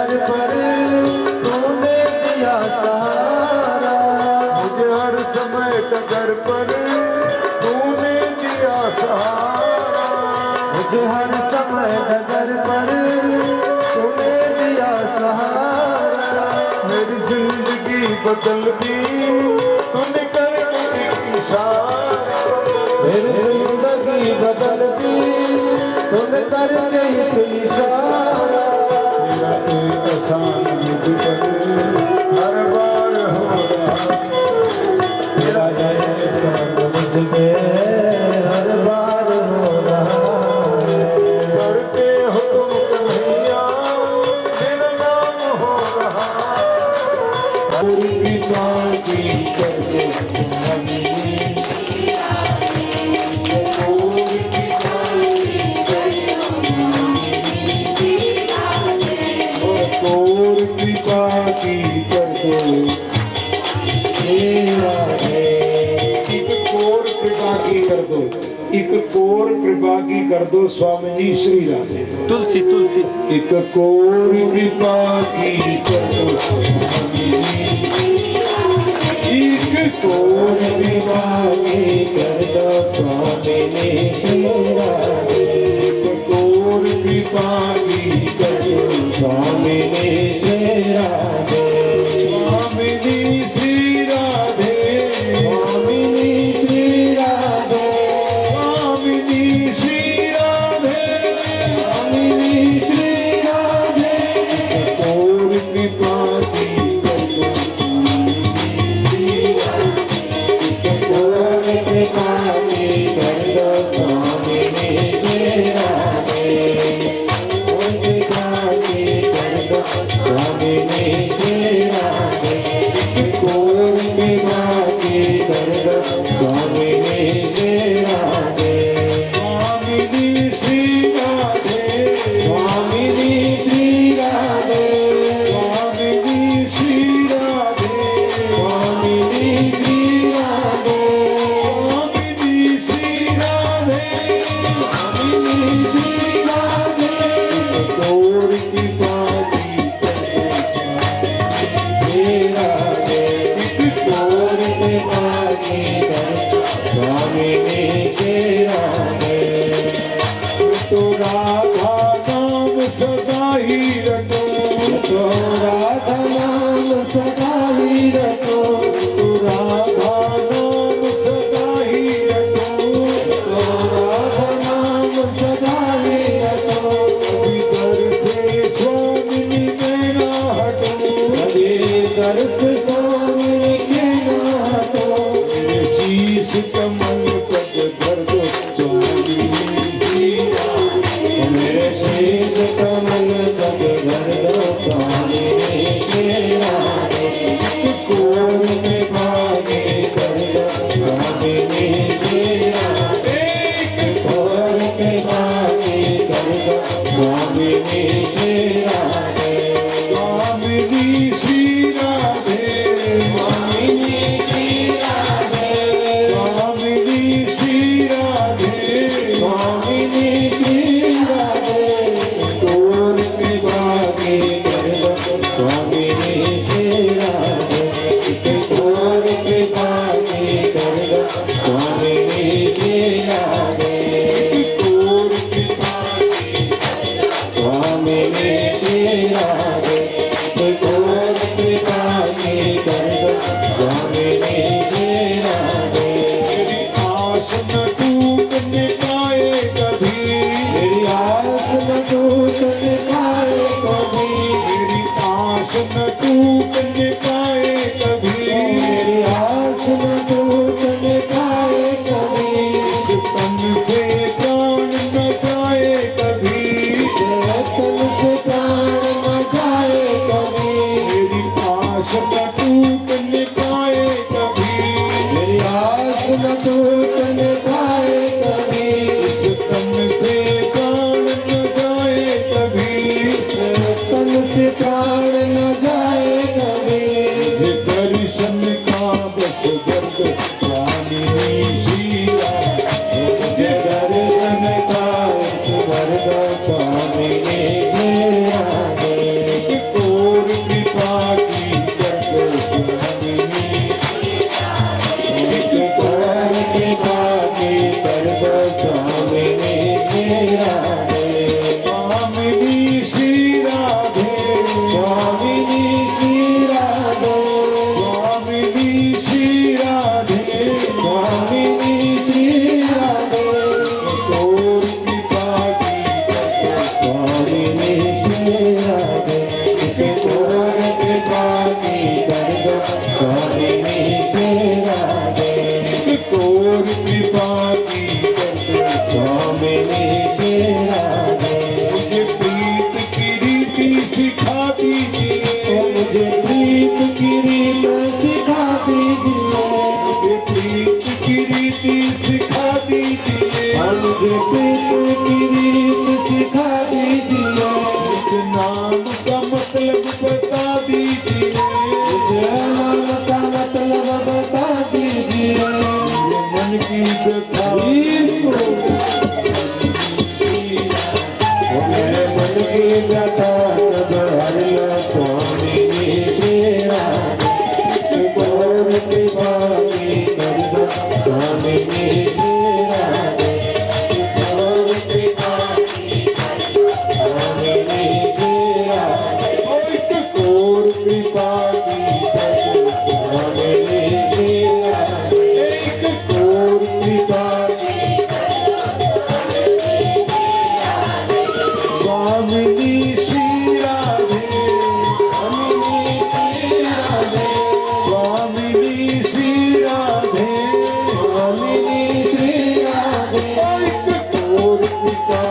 डगर पर तूने दिया सहारा, मुझे हर समय डगर पर तूने दिया सहारा, मुझे हर समय डगर पर तूने दिया सहारा, मेरी जिंदगी बदल दी तूने करके एक इशारा, मेरी जिंदगी बदल दी तूने करके एक इशारा, मेरा एक आसान मुझ पर हर बार हो रहा, मेरा एहसान मुझ पे हर बार हो रहा, करते हो तुम कन्हैया मेरा नाम हो रहा, और कृपा की करते और कृपा की करते एक और कृपा की कर दो, एक और कृपा की कर दो स्वामी श्री राधे। तुलसी तुलसी एक और कृपा की कर दो, एक और कृपा की कर दो स्वामी श्री राधे, एक और कृपा की कर दो स्वामी श्री राधे, स्वामी श्री राधे, स्वामी श्री राधे, स्वामी श्री राधे, स्वामी श्री राधे, और कृपा की कर दो श्री राधे, और कृपा की कर दो स्वामी श्री राधे, और कृपा की कर दो स्वामी श्री राधे, और कृपा की कर दो स्वामी श्री राधे, स्वामी श्री राधे, स्वामी श्री राधे, स्वामी श्री राधे, स्वामी श्री राधे, स्वामी श्री राधे, स्वामी श्री राधे, और कृपा की कर दो श्री राधे, और कृपा की कर दो स्वामी श्री राधे, तो राधा नाम सदा ही रटो, तो राधा नाम सदा ही रटो, तो राधा नाम सदा ही रटो, तो राधा नाम सदा ही रटो, कभी दर से स्वामी में ना हटो, कभी दर से स्वामी के ना हटो, मेरे शीश कमल पद धर दो स्वामी श्री राधे, मेरे शीश कमल पद धर दो स्वामी श्री राधे, कोर में भागे कर दो स्वामी श्री राधे, कोर में भागे कर दो स्वामी श्री राधे, स्वामी श्री राधे, स्वामी श्री राधे, स्वामी श्री राधे, स्वामी श्री राधे, कोर में भागे कर दो स्वामी श्री राधे, कोर में भागे कर दो स्वामी श्री राधे, कोर में भागे स्वामी श्री राधे, कोर में भागे कर दो स्वामी श्री राधे, मेरी आस न टूटने पाए कभी, मेरी आस न टूटने पाए कभी, मेरी आस न टूटने पाए कभी, मेरी आस न टूटने पाए कभी, इस तन से प्राण न जाए कभी, तन से प्राण न जाए कभी, मेरी आस न टूटने पाए कभी, मेरी आस न टूटने पाए कभी, इस तन से प्राण न जाए कभी, तन से प्राण न जाए कभी, मुझे दर्शन का बस दर्द स्वामी श्री राधे, मुझे दर्शन का बस दर्द स्वामी श्री राधे, नीचे राधे मुझे प्रीत की रीति सिखा दीजिए मुझे प्रीत की रीत सिखा दीजिए मुझे प्रीत की रीति सिखा दीजिए मुझे प्रीत की रीत सिखा दीजिए मुझे नाम का मतलब बता दीजिए मुझे नाम का मतलब बता दीजिए मन की व्यथा मेरे मन की व्यथा सब हर लो स्वामी तेरा कौन कृपा की कर स्वामी तेरा कौन कृपा की कर स्वामी तेरा कौन कृपा की कर स्वामी तेरा कौन कृपा स्वामिनी श्री राधे स्वामिनी श्री राधे स्वामिनी श्री राधे कौन कृपा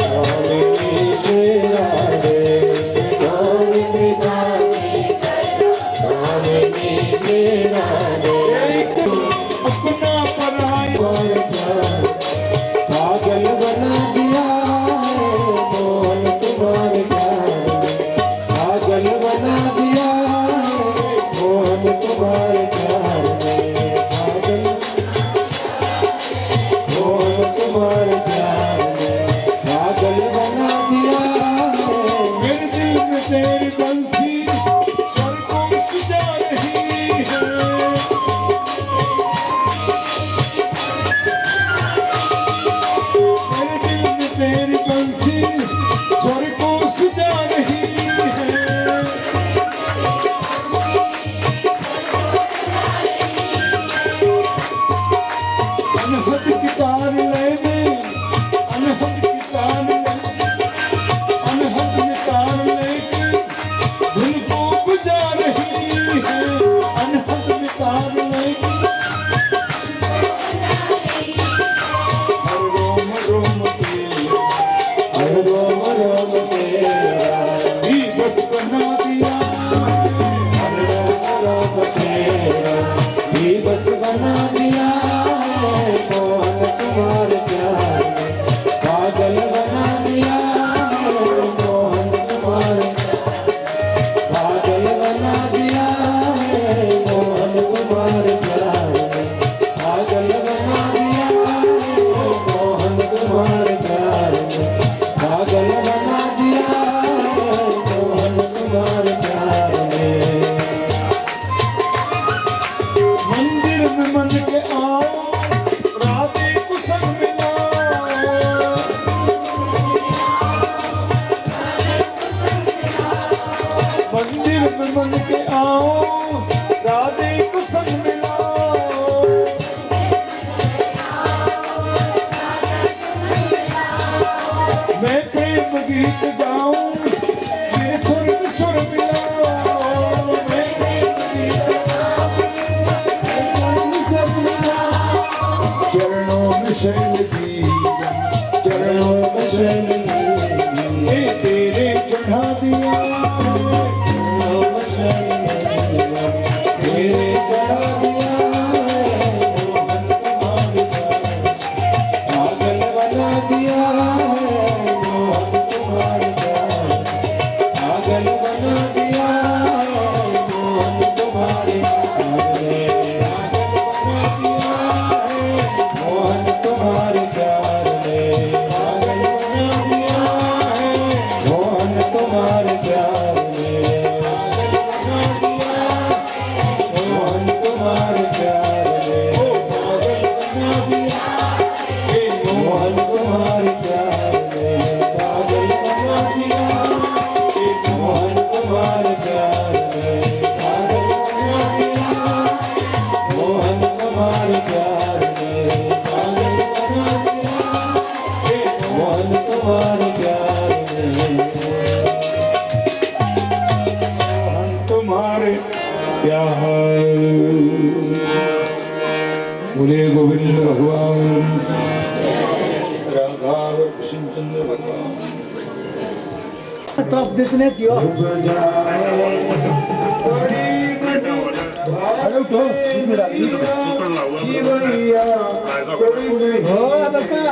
स्वामिनी श्री राधे कौन कृपा स्वामिनी श्री राधे अपना पराई पागल बना दिया मोहन तुम्हारे प्यार पागल बना दिया मोहन तुम्हारे प्यार पागल मोहन तुम्हारे प्यार पागल बना दिया मेरे दिल में तेरी बंसी स्वर्गों सजा रही है तेरी बंसी स्वर को सजा रही है अनहद की तार लेने अनहद की तार अनहद की तार लेके धुन को बुझा रही है अनहद की तार लेके रोम रोम रोम रोम तेरा ही बस बना दिया रोम रोम तेरा ही बस बना दिया मोहन तुम्हारे प्यार पागल बना दिया मोहन तुम्हारे पागल बना दिया मोहन तुम्हारे प्यार पागल बना दिया मोहन तुम्हारे प्यार पागल बना दिया मोहन तुम्हारे प्यार में मंदिर में मन के आओ राधे को संग मिलाओ मंदिर में मन के आओ राधे को संग मिलाओ मैं प्रेम गीत गाऊं मेरे सुर में सुर मिलाओ मैं प्रेम गीत गाऊं मेरे सुर में सुर मिलाओ चरणों में शरण दी चरणों में शरण दी तेरे चढ़ा दिया चरणों में शरण दी तेरे चढ़ा दिया मोहन तुम्हारे प्यार पागल बना दिया मोहन तुम्हारे प्यार पागल बना दिया मोहन तुम्हारे प्यार पागल बना दिया मोहन तुम्हारे प्यार पागल बना दिया मोहन तुम्हारे प्यार पागल बना दिया मोहन तुम्हारे तो आप जितने थियो अरे उठो हो बका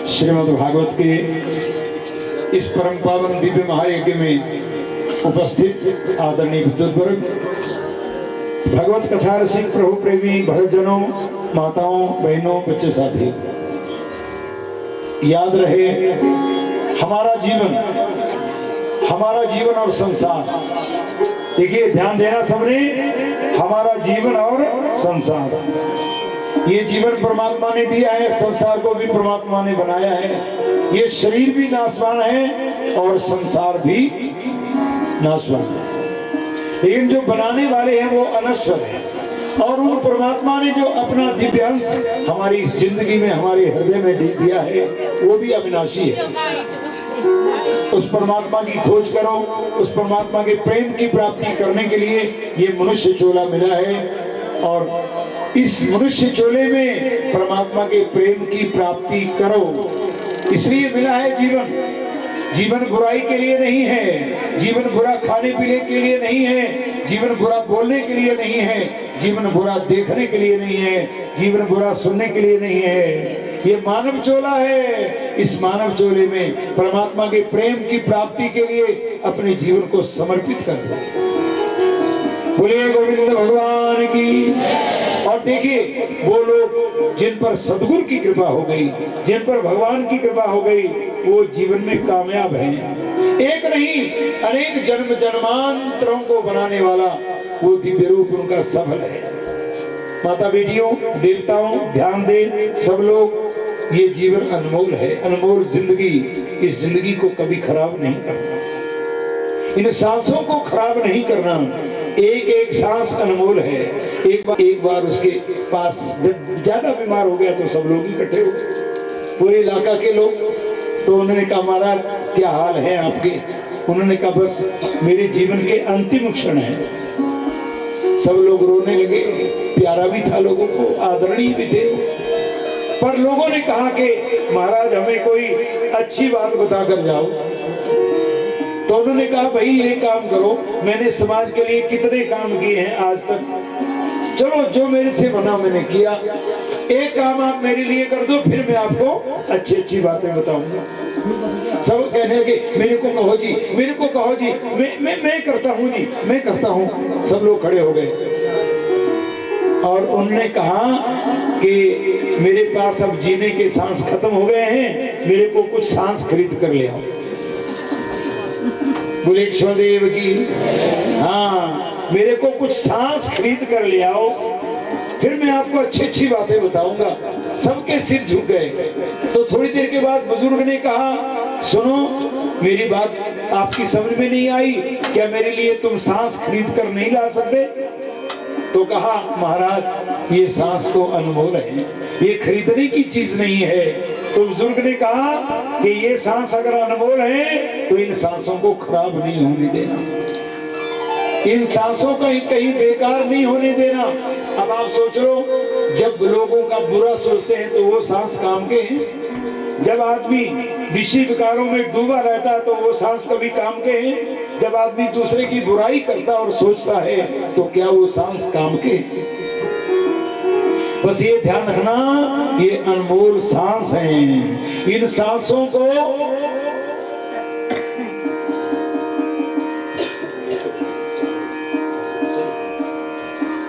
श्रीमद् भागवत के इस परम पावन दिव्य महायज्ञ में उपस्थित आदरणीय विद्युत वर्ग, भगवत कथा रसिक प्रभु प्रेमी भक्तजनों, माताओं, बहनों, बच्चे साथी, याद रहे हमारा जीवन और संसार। देखिए ध्यान देना सबने, हमारा जीवन और संसार। ये जीवन परमात्मा ने दिया है, संसार को भी परमात्मा ने बनाया है। ये शरीर भी नाशवान है और संसार भी नाशवान है, लेकिन जो बनाने वाले हैं वो अनश्वर है। और उन परमात्मा ने जो अपना दिव्य अंश हमारी इस जिंदगी में, हमारे हृदय में दे दिया है, वो भी अविनाशी है। उस परमात्मा की खोज करो, उस परमात्मा के प्रेम की प्राप्ति करने के लिए ये मनुष्य चोला मिला है। और इस मनुष्य चोले में परमात्मा के प्रेम की प्राप्ति करो, इसलिए मिला है जीवन। जीवन बुराई के लिए नहीं है, जीवन बुरा खाने पीने के लिए नहीं है, जीवन बुरा बोलने के लिए नहीं है, जीवन बुरा देखने के लिए नहीं है, जीवन बुरा सुनने के लिए नहीं है। ये मानव चोला है। इस मानव चोले में परमात्मा के प्रेम की प्राप्ति के लिए अपने जीवन को समर्पित कर दो। बोलिए गोविंद भगवान की। और देखिए वो लोग जिन पर सदगुरु की कृपा हो गई, जिन पर भगवान की कृपा हो गई, वो जीवन में कामयाब हैं। एक नहीं अनेक जन्म जन्मांतरों को बनाने वाला वो दिव्य रूप उनका सफल है। माता बेटियों, देवताओं, ध्यान दें सब लोग। ये जीवन अनमोल है, अनमोल जिंदगी। इस जिंदगी को कभी खराब नहीं करना, इन सांसों को खराब नहीं करना। एक एक सांस अनमोल है। एक बार उसके पास जब ज्यादा बीमार हो गया तो सब लोग इकट्ठे हो गए, पूरे इलाका के लोग। तो उन्होंने कहा महाराज क्या हाल है आपके? उन्होंने कहा बस मेरे जीवन के अंतिम क्षण है। सब लोग रोने लगे। प्यारा भी था लोगों को, आदरणीय भी थे। पर लोगों ने कहा कि महाराज हमें कोई अच्छी बात बताकर जाओ। तो उन्होंने कहा भाई ये काम करो, मैंने समाज के लिए कितने काम किए हैं आज तक, चलो जो मेरे से बना मैंने किया, एक काम आप मेरे लिए कर दो, फिर मैं आपको अच्छी अच्छी बातें बताऊंगा। सब कहने लगे मेरे को कहो जी, मेरे को कहो जी, मैं करता हूँ जी, मैं करता हूँ। सब लोग खड़े हो गए और उनने कहा कि मेरे पास अब जीने के सांस खत्म हो गए हैं, मेरे को कुछ सांस खरीद कर ले आओ। बुलेश्वर देव की, हाँ, मेरे को कुछ सांस खरीद कर ले आओ, फिर मैं आपको अच्छी अच्छी बातें बताऊंगा। सबके सिर झुक गए। तो थोड़ी देर के बाद बुजुर्ग ने कहा, सुनो, मेरी बात आपकी समझ में नहीं आई क्या? मेरे लिए तुम सांस खरीद कर नहीं ला सकते? तो कहा, महाराज ये सांस तो अनमोल है, ये खरीदने की चीज नहीं है। तो बुजुर्ग ने कहा कि ये सांस अगर अनमोल है तो इन सांसों को खराब नहीं होने देना, इन सांसों का कहीं बेकार नहीं होने देना। अब आप सोच लो, जब लोगों का बुरा सोचते हैं तो वो सांस काम के हैं। जब आदमी विषय विकारों में डूबा रहता है तो वो सांस कभी काम के हैं। जब आदमी दूसरे की बुराई करता और सोचता है तो क्या वो सांस काम के हैं? बस ये ध्यान रखना, ये अनमोल सांस हैं। इन सांसों को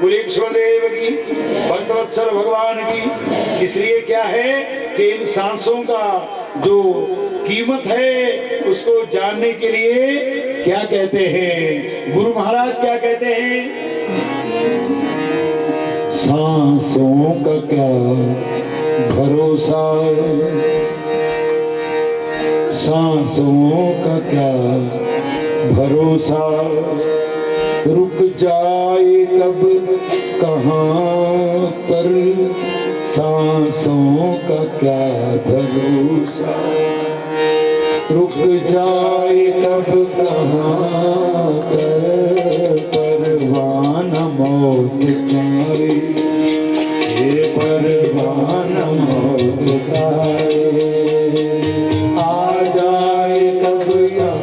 बुलेश्वर देव की, भक्तवत्सल भगवान की। इसलिए क्या है कि इन सांसों का जो कीमत है उसको जानने के लिए क्या कहते हैं गुरु महाराज, क्या कहते हैं? सांसों का क्या भरोसा, सांसों का क्या भरोसा, रुक जाए कब कहाँ पर, सांसों का क्या भरोसा, रुक जाए कब कहाँ पर, परवान मौत खाए, ये परवान मौत खाए, आ जाए कब यहाँ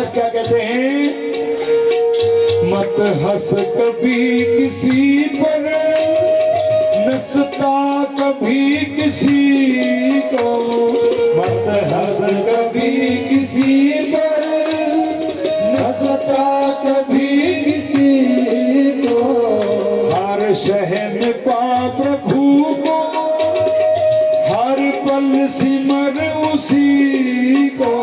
क्या कहते हैं? मत हंस कभी किसी पर, नसता कभी किसी को, मत हंस कभी किसी पर, नसता कभी किसी को, हर शहन पा प्रभु को, हर पल सिमर उसी को,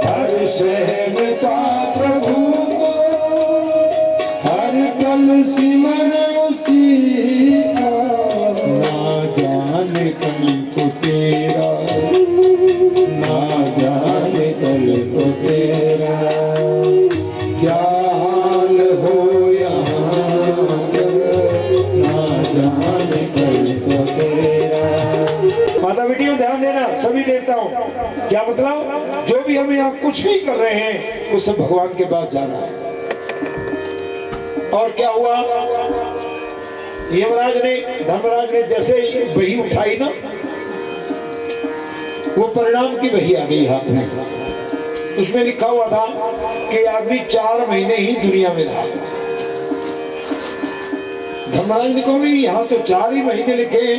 हर शहन का प्रभु को, हर पल सिमर उसी का, ना जाने कल को तेरा, ना जाने कल को तेरा, क्या हाल हो यहाँ, ना जाने कल को तेरा। माता बेटियों ध्यान देना, सभी देवताओं, क्या मतलब? जो भी हम यहाँ कुछ भी कर रहे हैं उससे भगवान के पास जाना है। और क्या हुआ? यमराज ने, धर्मराज ने जैसे ही बही उठाई ना, वो परिणाम की बही आ गई हाथ में। उसमें लिखा हुआ था कि आदमी 4 महीने ही दुनिया में रहा। धर्मराज ने कहा भी यहाँ तो 4 ही महीने लिखे,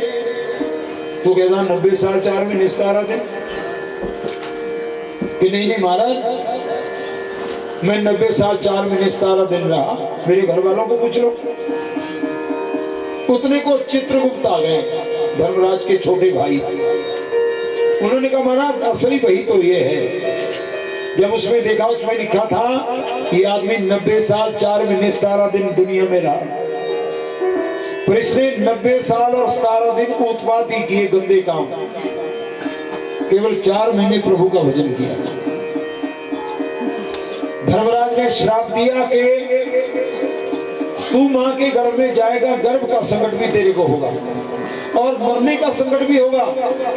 तो कहता 90 साल 4 महीने 17 दिन। कि नहीं महाराज, मैं 90 साल 4 महीने 17 दिन रहा, मेरे घर वालों को पूछ लो। उतने को चित्रगुप्त आ गए, धर्मराज के छोटे भाई। उन्होंने कहा महाराज असली वही तो ये है। जब उसमें देखा, उसमें लिखा था ये आदमी 90 साल 4 महीने 17 दिन दुनिया में रहा, पर इसने 90 साल और 17 दिन उत्पात ही किए, गंदे काम। केवल 4 महीने प्रभु का भजन किया। धर्मराज ने श्राप दिया कि तू मां के गर्भ में जाएगा, गर्भ का संकट भी तेरे को होगा और मरने का संकट भी होगा।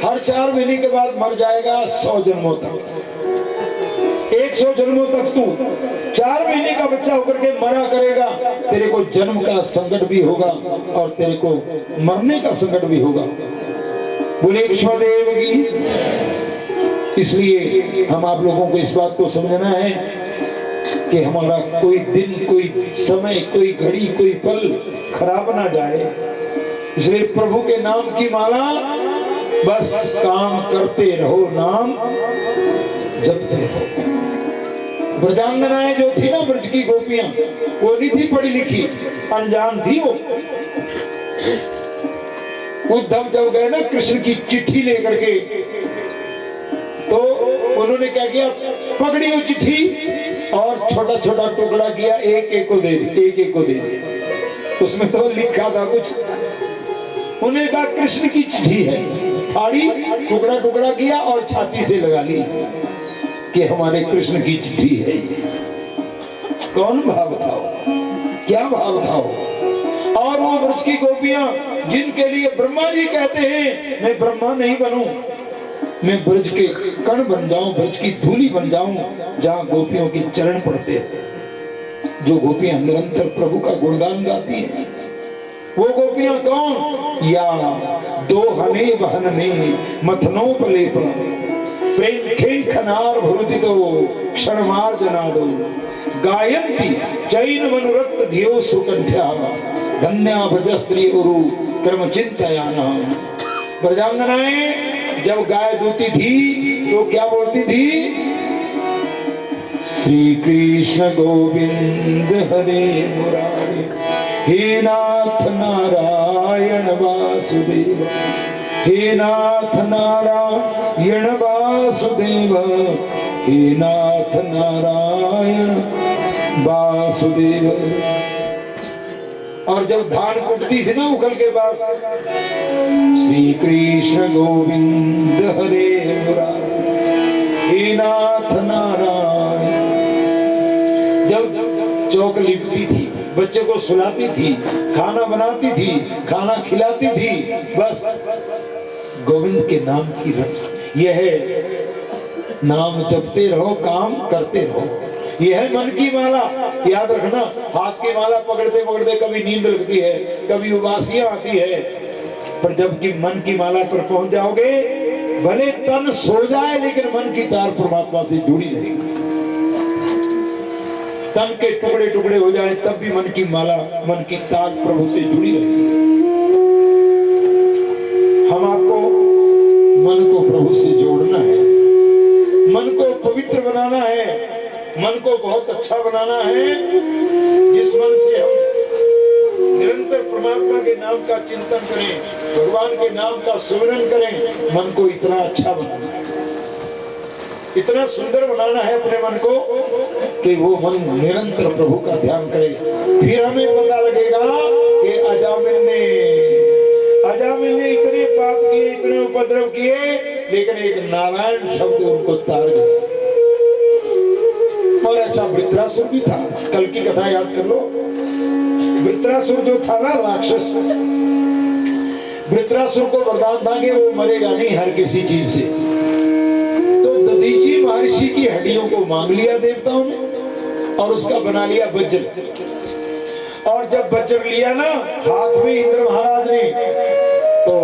हर 4 महीने के बाद मर जाएगा 100 जन्मों तक। 100 जन्मों तक तू 4 महीने का बच्चा होकर के मरा करेगा, तेरे को जन्म का संकट भी होगा और तेरे को मरने का संकट भी होगा। बोले विश्वदेव की। इसलिए हम आप लोगों को इस बात को समझना है कि हमारा कोई दिन, कोई समय, कोई घड़ी, कोई पल खराब ना जाए। इसलिए प्रभु के नाम की माला, बस काम करते रहो, नाम जपते रहो। ब्रजांगनाएं जो थी ना, ब्रज की गोपियां, वो नहीं थी पढ़ी लिखी, अनजान थी वो। उद्धव जब गए ना कृष्ण की चिट्ठी लेकर के, तो उन्होंने क्या किया, पकड़ी वो चिट्ठी और छोटा छोटा टुकड़ा किया, एक एक को दे दी, एक एक को दे दी। उसमें तो लिखा था कुछ, उन्हें कहा कृष्ण की चिट्ठी है, फाड़ी, टुकड़ा टुकड़ा किया और छाती से लगा ली कि हमारे कृष्ण की चिट्ठी है ये। कौन भाव था वो? क्या भाव था वो? और वो ब्रज की गोपियां, जिनके लिए ब्रह्मा जी कहते हैं मैं ब्रह्मा नहीं बनूं, मैं ब्रज के कण बन जाऊं, ब्रज की धूली बन जाऊं, जहां गोपियों के चरण पड़ते हैं। जो गोपियां निरंतर प्रभु का गुणगान गाती हैं, वो गोपियां कौन? या दोहने बहनने मथनोपलेप प्रेम खेखनार भरुजितो क्षणमार्जनादो गायन्ति जैन मनुरक्त धियो सुकंठ्या धन्या ब्रजस्त्री उरु कर्म चिंतयाना। ब्रजांगनाएं जब गाय दूती थी तो क्या बोलती थी? श्री कृष्ण गोविंद हरे मुरारे, हे नाथ नारायण वासुदेव, हे नाथ नारायण वासुदेव, हे नाथ नारायण वासुदेव। और जब धान कुटती थी ना उखल के पास, श्री कृष्ण गोविंद हरे मुरारे, हे नाथ नारायण। जब चौक लिपती थी, बच्चे को सुलाती थी, खाना बनाती थी, खाना खिलाती थी, बस गोविंद के नाम की रट। यह है नाम जपते रहो, काम करते रहो। यह है मन की माला। याद रखना, हाथ की माला पकड़ते पकड़ते कभी नींद लगती है, कभी उबासियां आती है, पर जबकि मन की माला पर पहुंच जाओगे, भले तन सो जाए लेकिन मन की तार परमात्मा से जुड़ी रहेगी। तन के टुकड़े टुकड़े हो जाए तब भी मन की माला, मन की तार प्रभु से जुड़ी रहती है। हम आपको मन को प्रभु से जोड़ना है, मन को पवित्र बनाना है, मन को बहुत अच्छा बनाना है। जिस मन से हम निरंतर परमात्मा के नाम का चिंतन करें, भगवान के नाम का सुमिरन करें, मन को इतना अच्छा बनाना है, इतना सुंदर बनाना है अपने मन को कि वो मन निरंतर प्रभु का ध्यान करे। फिर हमें पता लगेगा कि अजामिल ने इतने पाप किए, इतने उपद्रव किए, लेकिन एक नारायण शब्द उनको तार गया। और ऐसा वृत्रासुर भी था। कल की कथा याद कर लो। वृत्रासुर जो था ना राक्षस, वृत्रासुर को वरदान था कि वो मरेगा नहीं हर किसी चीज से। तो दधीची महर्षि की हड्डियों को मांग लिया देवताओं ने और उसका बना लिया वज्र। और जब वज्र लिया ना हाथ में इंद्र महाराज ने, तो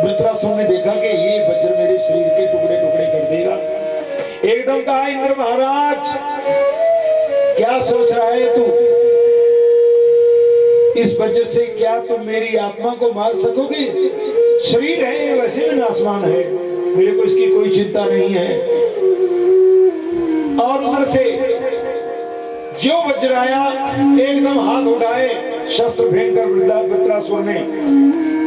वृत्रासुर ने देखा कि ये वज्र मेरे शरीर के टुकड़े टुकड़े कर देगा। एकदम कहा, इंद्र महाराज क्या सोच रहा है तू? इस वजह से क्या तुम मेरी आत्मा को मार सकोगे? शरीर है वैसे में आसमान है, मेरे को इसकी कोई चिंता नहीं है। और उधर से जो वज्र आया, एकदम हाथ उठाए, शस्त्र फेंक कर वृत्रासुर ने।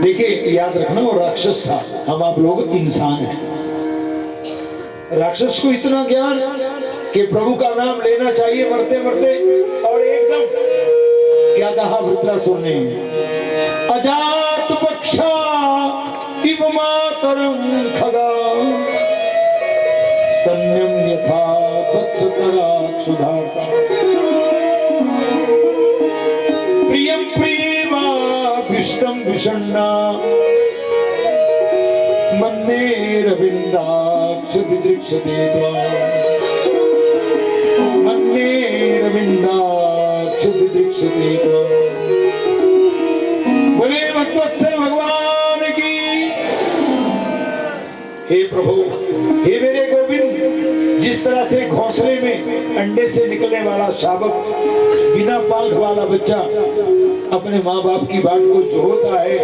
देखिए याद रखना, वो राक्षस था, हम आप लोग इंसान हैं। राक्षस को इतना ज्ञान कि प्रभु का नाम लेना चाहिए मरते मरते, और एकदम क्या कहा वृत्रासुर ने? अजात पक्षा इव मातरम खगा स्तन्यम यथा वत्सतरा क्षुधाता प्रियम प्रेमा विष्टम विषण्णा मन्नेर विन्दाक्ष क्षुति दृक्षते अन्येरविंदा क्षुति दृक्षते बोले भक्तवत्सल भगवान की। हे प्रभु, हे मेरे गोविंद, जिस तरह से घोंसले में अंडे से निकलने वाला शावक बिना पंख वाला बच्चा अपने माँ बाप की बाट को जोहता है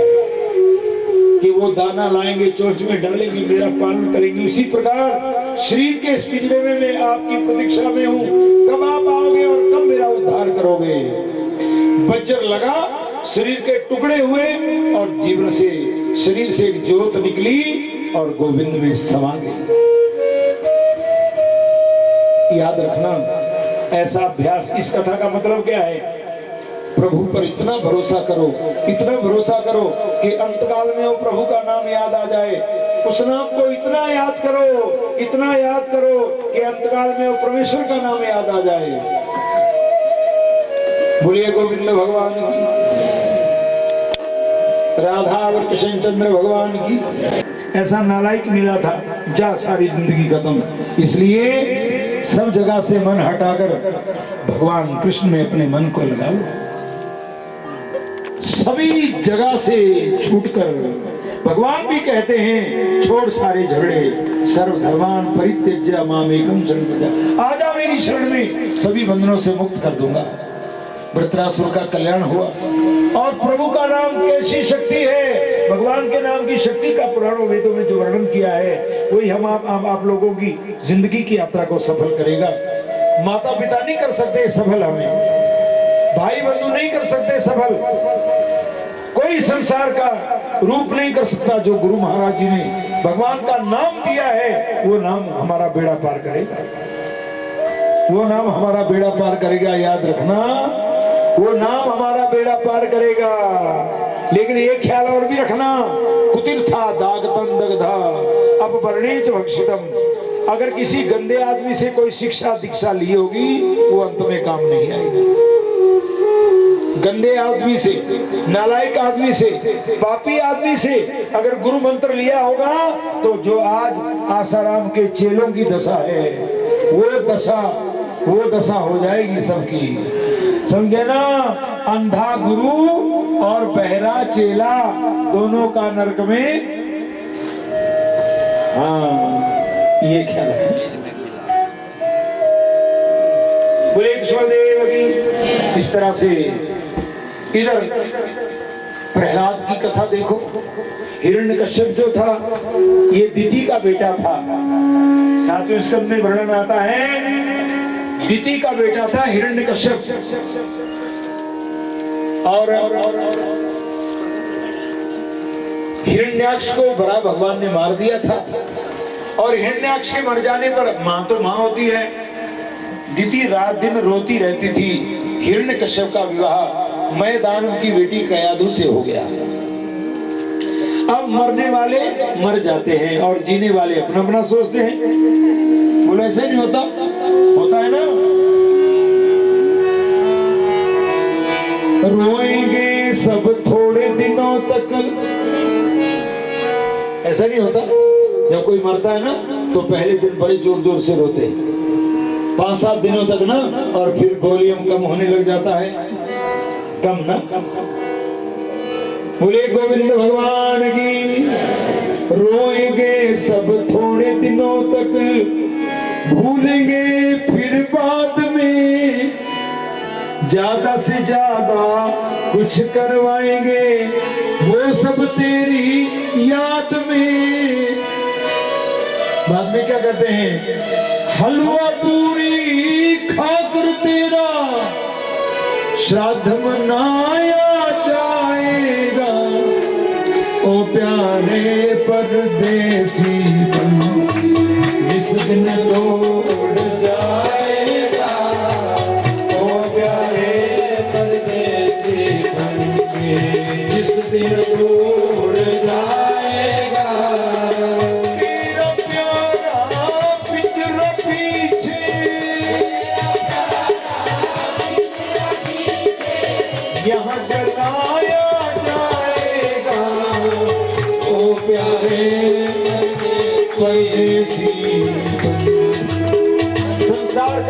कि वो दाना लाएंगे, चोंच में डालेंगे, मेरा पालन करेंगे, उसी प्रकार शरीर के इस पिंजरे में मैं आपकी प्रतीक्षा में हूँ, कब आप आओगे और कब मेरा उद्धार करोगे। वज्र लगा, शरीर के टुकड़े हुए और जीवन से शरीर से एक ज्योत निकली और गोविंद में समा गई। याद रखना, ऐसा अभ्यास, इस कथा का मतलब क्या है? प्रभु पर इतना भरोसा करो, इतना भरोसा करो कि अंतकाल में वो प्रभु का नाम याद आ जाए। उस नाम को इतना याद करो, इतना याद करो कि अंतकाल में वो परमेश्वर का नाम याद आ जाए। बोलिए गोविंद भगवान की, राधा और कृष्ण चंद्र भगवान की। ऐसा नालायक मिला था, जा सारी जिंदगी खत्म। इसलिए सब जगह से मन हटाकर भगवान कृष्ण में अपने मन को लगाओ। सभी जगह से छूटकर, भगवान भी कहते हैं छोड़ सारे झगड़े, सर्वधर्मान परित्यज्य मामेकं शरणं व्रज। आजा मेरी शरण में, सभी बंधनों से मुक्त कर दूंगा। वृत्रासुर का कल्याण हुआ। और प्रभु का नाम कैसी शक्ति है, भगवान के नाम की शक्ति का पुराणों वेदों में जो वर्णन किया है, वही हम आप लोगों की जिंदगी की यात्रा को सफल करेगा। माता पिता नहीं कर सकते सफल, हमें भाई बंधु नहीं कर सकते सफल, कोई संसार का रूप नहीं कर सकता। जो गुरु महाराज जी ने भगवान का नाम दिया है, वो नाम हमारा बेड़ा पार करेगा, वो नाम हमारा बेड़ा पार करेगा। याद रखना, वो नाम हमारा बेड़ा पार करेगा। लेकिन एक ख्याल और भी रखना, कुतिर्था दागतन दगधा अब वर्णेच भक्षितम। अगर किसी गंदे आदमी से कोई शिक्षा दीक्षा ली होगी, वो अंत में काम नहीं आएगी। गंदे आदमी से, नालायक आदमी से, पापी आदमी से अगर गुरु मंत्र लिया होगा, तो जो आज आसाराम के चेलों की दशा है, वो दशा हो जाएगी सबकी। समझे ना? अंधा गुरु और बहरा चेला, दोनों का नरक में। हाँ, ये ख्याल है। बोले कृष्णदेव की। इस तरह से इधर प्रहलाद की कथा देखो। हिरण्यकश्यप जो था, ये दिति का बेटा था। सातवें स्कंद में वर्णन आता है, दिति का बेटा था हिरण्यकश्यप। और हिरण्याक्ष को बड़ा भगवान ने मार दिया था। और हिरण्याक्ष के मर जाने पर मां तो मां होती है, दिति रात दिन रोती रहती थी। हिरण्यकश्यप का विवाह मैदान की बेटी कयाधु से हो गया। अब मरने वाले मर जाते हैं और जीने वाले अपना अपना सोचते हैं। बोलो ऐसे नहीं होता? होता है ना? रोएंगे सब थोड़े दिनों तक, ऐसा नहीं होता? जब कोई मरता है ना, तो पहले दिन बड़े जोर जोर से रोते हैं, 5-7 दिनों तक ना, और फिर वॉल्यूम कम होने लग जाता है। कम ना? बोले गोविंद भगवान की। रोएंगे सब थोड़े दिनों तक, भूलेंगे फिर बाद में, ज्यादा से ज्यादा कुछ करवाएंगे, वो सब तेरी याद में। बाद में क्या कहते हैं? हलवा पूरी खाकर तेरा श्राद्ध मनाया जाएगा। ओ प्यारे परदेसी तू जिस दिन तोड़ जाएगा, ओ प्यारे परदेसी तू जिस दिन तोड़ जाएगा। तेरा प्यारा पिछला पीछे, यहाँ जलाया जाएगा। ओ प्यारे परदेसी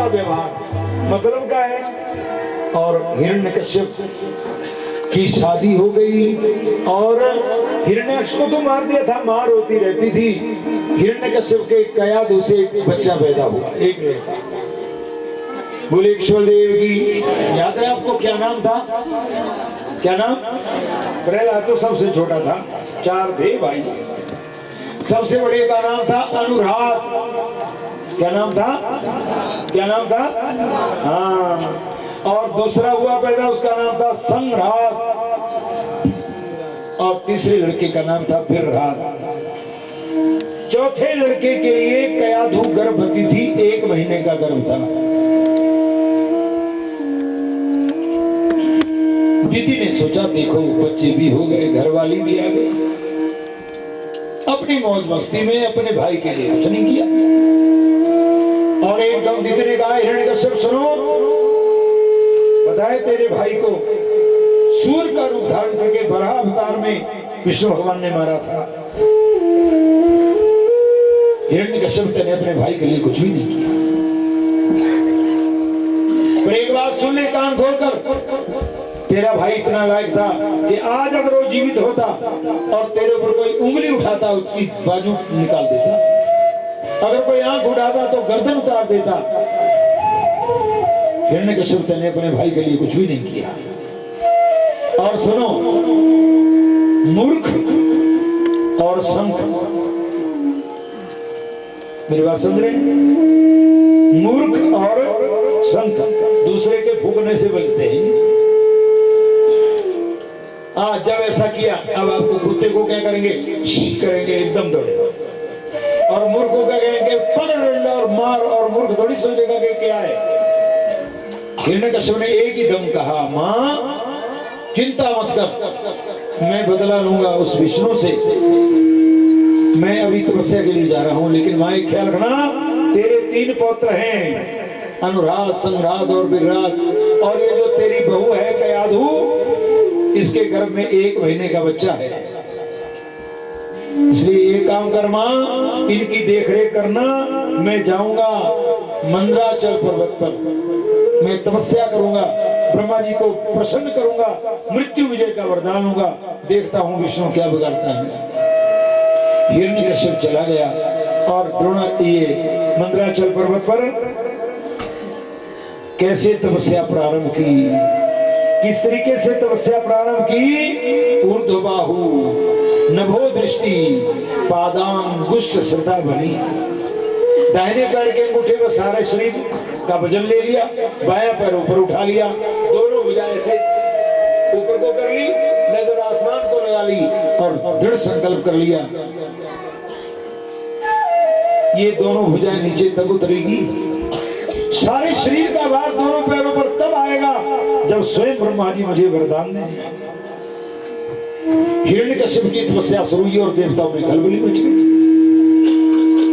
का व्यवहार मतलब का है। और हिरण्यकश्यप की शादी हो गई और हिरण्याक्ष को तो मार दिया था, मार होती रहती थी। हिरण्यकश्यप के कयाधु से एक बच्चा पैदा हुआ, एक लड़का। बोले ईश्वर देव की। याद है आपको क्या नाम था? क्या नाम? प्रहलाद तो सबसे छोटा था, 4 थे भाई। सबसे बड़े का नाम था अनुराग। क्या नाम था? क्या नाम था? हाँ। और दूसरा हुआ पैदा, उसका नाम था संघराग। और तीसरे लड़के का नाम था बिरराग। चौथे लड़के के लिए कयाधु गर्भवती थी, 1 महीने का गर्भ था। दीदी ने सोचा देखो बच्चे भी हो गए, घरवाली भी आ गई, अपनी मौज मस्ती में अपने भाई के लिए कुछ नहीं किया। और एकदम दीदी ने कहा हिरण्यकश्यप सुनो, बताए तेरे भाई को सूर्य का रूप धारण करके वराह अवतार में विष्णु भगवान ने मारा था। हिरण्यकश्यप ने अपने भाई के लिए कुछ भी नहीं किया। पर एक बात सुन ले कान खोलकर, तेरा भाई इतना लायक था कि आज अगर वो जीवित होता और तेरे ऊपर कोई उंगली उठाता उसकी बाजू निकाल देता, अगर कोई आंख उठाता तो गर्दन उतार देता। हिरण्यकश्यप ने अपने भाई के लिए कुछ भी नहीं किया। और सुनो, मूर्ख और शंख, मेरी बात समझ रहे? मूर्ख और शंख दूसरे के फूकने से बचते हैं। जब ऐसा किया, अब आपको कुत्ते को क्या करेंगे? करेंगे, एकदम दौड़े। और मूर्ख को क्या करेंगे? पकड़ डंडा और मार। और मूर्ख थोड़ी सोचेगा कि क्या है। हिरण्यकश्यप ने एक ही दम कहा, मां चिंता मत कर, मैं बदला लूंगा उस विष्णु से। मैं अभी तपस्या के लिए जा रहा हूं, लेकिन मां एक ख्याल रखना, तेरे 3 पौत्र हैं, अनुराग, संघराग और बिरराग। और ये जो तेरी बहू है कयाधु, इसके गर्भ में 1 महीने का बच्चा है। इसलिए एक काम कर मां, इनकी देखरेख करना। मैं जाऊंगा मंदराचल पर्वत पर, मैं तपस्या करूंगा, ब्रह्मा जी को प्रसन्न करूंगा, मृत्यु विजय का वरदान दूंगा, देखता हूं विष्णु क्या बिगाड़ता है। हिरण्यकश्यप चला गया और ये मंदराचल पर्वत पर कैसे तपस्या प्रारंभ की, किस तरीके से तपस्या प्रारंभ की। ऊर्ध्वबाहु नभो दृष्टि पादांगुष्ठ श्रद्धा बनी। दाहिने पैर के अंगूठे में सारे शरीर का वजन ले लिया, बायां पैर ऊपर उठा लिया, दोनों भुजाएं से ऊपर को कर ली, नजर आसमान को लगा ली और दृढ़ संकल्प कर लिया, ये दोनों भुजाएं नीचे तब उतरेगी। सारे शरीर का भार दोनों पैरों पर तब आएगा जब स्वयं ब्रह्मा जी मुझे वरदान दें। हिरण्यकश्यप की तपस्या शुरू हुई और देवताओं में खलबली मच गई।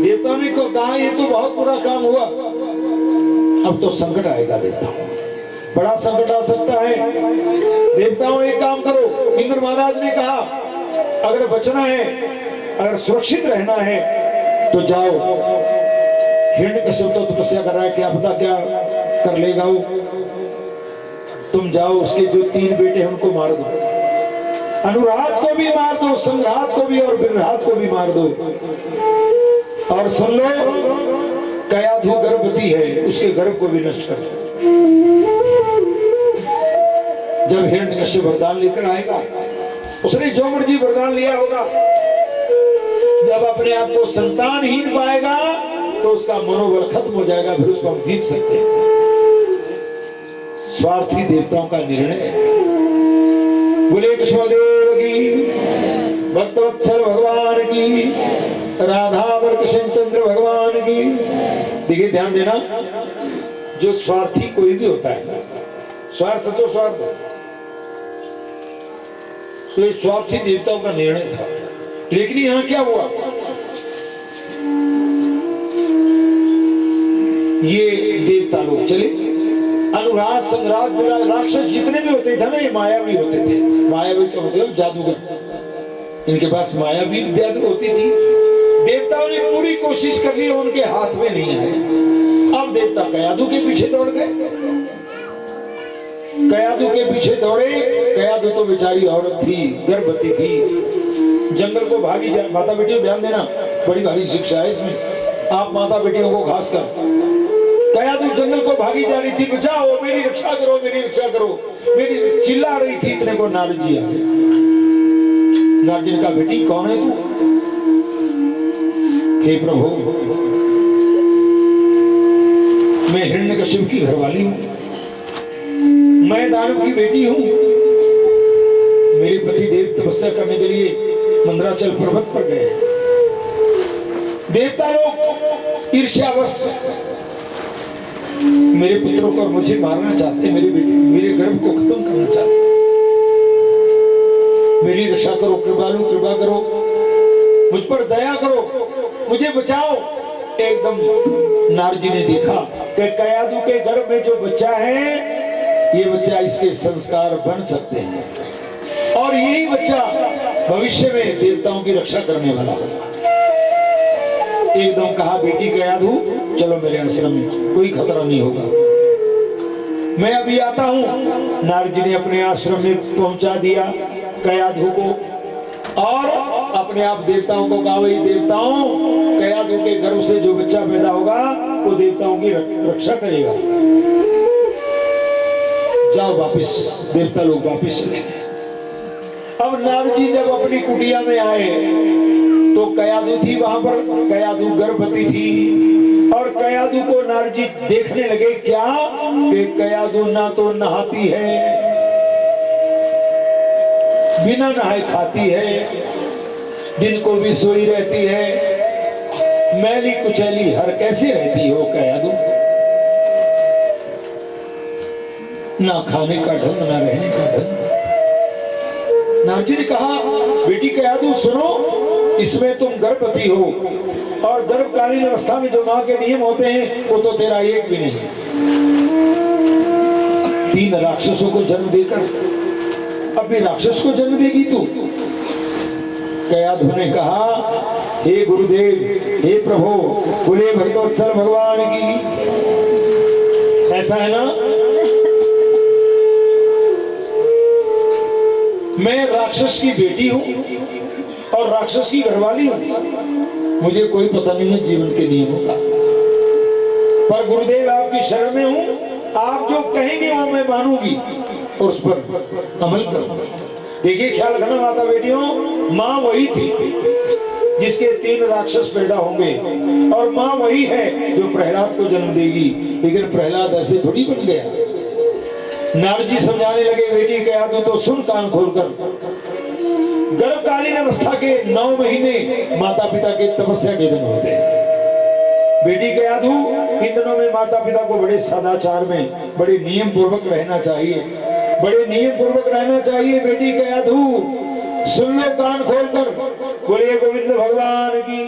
देवताओं ने को कहा ये तो बहुत बुरा काम हुआ, अब तो संकट आएगा देवताओं, बड़ा संकट आ सकता है। देवताओं एक काम करो, इंद्र महाराज ने कहा अगर बचना है, अगर सुरक्षित रहना है तो जाओ। हिरण्यकश्यप तो तपस्या कर रहा है, क्या पता क्या कर लेगा वो। तुम जाओ, उसके जो 3 बेटे हैं उनको मार दो, अनुराग को भी मार दो, संघराग को भी और बिरराग को भी मार दो। और सुन लो, कयाधु गर्भवती है, उसके गर्भ को भी नष्ट कर दो। जब हिरण्यकश्यप वरदान लेकर आएगा, उसने जो मर्जी वरदान लिया होगा, जब अपने आप को संतानहीन पाएगा तो उसका मनोबल खत्म हो जाएगा, फिर उसको हम जीत सकते हैं। स्वार्थी देवताओं का निर्णय है। बोले कृष्णदेव की, भक्तवत्सल भगवान की, राधा और कृष्णचंद्र भगवान की। देखिए ध्यान देना, जो स्वार्थी कोई भी होता है, स्वार्थ तो स्वार्थ, तो ये स्वार्थी देवताओं का निर्णय था। लेकिन यहां क्या हुआ, ये देवता लोग चले, अनुराग, संघराग, बिरराग, राक्षस जितने भी होते थे ना, ये मायावी होते थे। मायावी का मतलब जादूगर, इनके पास मायावी विद्या होती थी। देवताओं ने पूरी कोशिश कर ली, उनके हाथ में नहीं आए। अब देवता कयाधु के पीछे दौड़ गए, कयाधु के पीछे दौड़े। कयाधु तो बेचारी औरत थी, गर्भवती थी, जंगल को भागी जा। माता बेटियों ध्यान देना, बड़ी भारी शिक्षा है इसमें, आप माता बेटियों को खासकर। कयाधु जंगल को भागी जा रही थी, बचाओ मेरी रक्षा करो, मेरी रक्षा करो, मेरी चिल्ला रही थी। इतने को नारद जी आए। नारद जी ने कहा, बेटी कौन है तू? हे प्रभु, मैं हिरण्यकश्यप की घरवाली हूं, मैं दानव की बेटी हूं। मेरे पति देव तपस्या करने के लिए मंदराचल पर्वत पर गए। देवता लोग ईर्ष्यावश मेरे पुत्रों को और मुझे मारना चाहते, मेरी बेटी मेरे गर्भ को खत्म करना चाहते। मेरी रक्षा करो, कृपालु कृपा करो, मुझ पर दया करो, मुझे बचाओ। एकदम नारद जी ने देखा कि कयाधु के गर्भ में जो बच्चा है, ये बच्चा इसके संस्कार बन सकते हैं और यही बच्चा भविष्य में देवताओं की रक्षा करने वाला होगा। एकदम कहा, बेटी कयाधु चलो मेरे आश्रम में, कोई खतरा नहीं होगा, मैं अभी आता हूं। नारद जी ने अपने आश्रम में पहुंचा दिया कयाधु को और अपने आप देवताओं को कहा, वही देवताओं, कयाधु के गर्भ से जो बच्चा पैदा होगा वो देवताओं की रक्षा करेगा। जाओ वापिस। देवता लोग वापिस चले गए। अब नारद जी जब अपनी कुटिया में आए तो कयाधु थी वहां पर, कयाधु गर्भवती थी और कयाधु को नारद जी देखने लगे। क्या कि कयाधु ना तो नहाती है, बिना नहाए खाती है, दिन को भी सोई रहती है, मैली कुचैली हर कैसे रहती हो कयाधु, ना खाने का ढंग ना रहने का ढंग। नारद जी ने कहा, बेटी कयाधु सुनो, इसमें तुम गर्भवती हो और गर्भकालीन अवस्था में जो मां के नियम होते हैं वो तो तेरा एक भी नहीं है। 3 राक्षसों को जन्म देकर अब भी राक्षस को जन्म देगी तू? कयाधु ने कहा, हे गुरुदेव, हे प्रभु, बोले भक्तवत्सल भगवान की। ऐसा है ना, मैं राक्षस की बेटी हूं और राक्षस की घरवाली हूं, मुझे कोई पता नहीं है जीवन के नियमों का, पर गुरुदेव आपकी शरण में हूं, आप जो कहेंगे वो मैं मानूंगी और उस पर अमल करूंगा। देखिए ख्याल रखना माता बेटियों, माँ वही थी जिसके 3 राक्षस पैदा होंगे और माँ वही है जो प्रहलाद को जन्म देगी, लेकिन प्रहलाद ऐसे थोड़ी बन गया। नारद जी समझाने लगे, बेटी कयाधु तो सुन कान खोलकर, गर्भकालीन अवस्था के 9 महीने माता पिता के तपस्या के दिन होते हैं। बेटी कयाधु, इन दिनों में माता पिता को बड़े सदाचार में, बड़े नियम पूर्वक रहना चाहिए, बड़े नियम पूर्वक रहना चाहिए। बेटी कयाधु सुन लो कान खोलकर, बोलिए गोविंद भगवान की।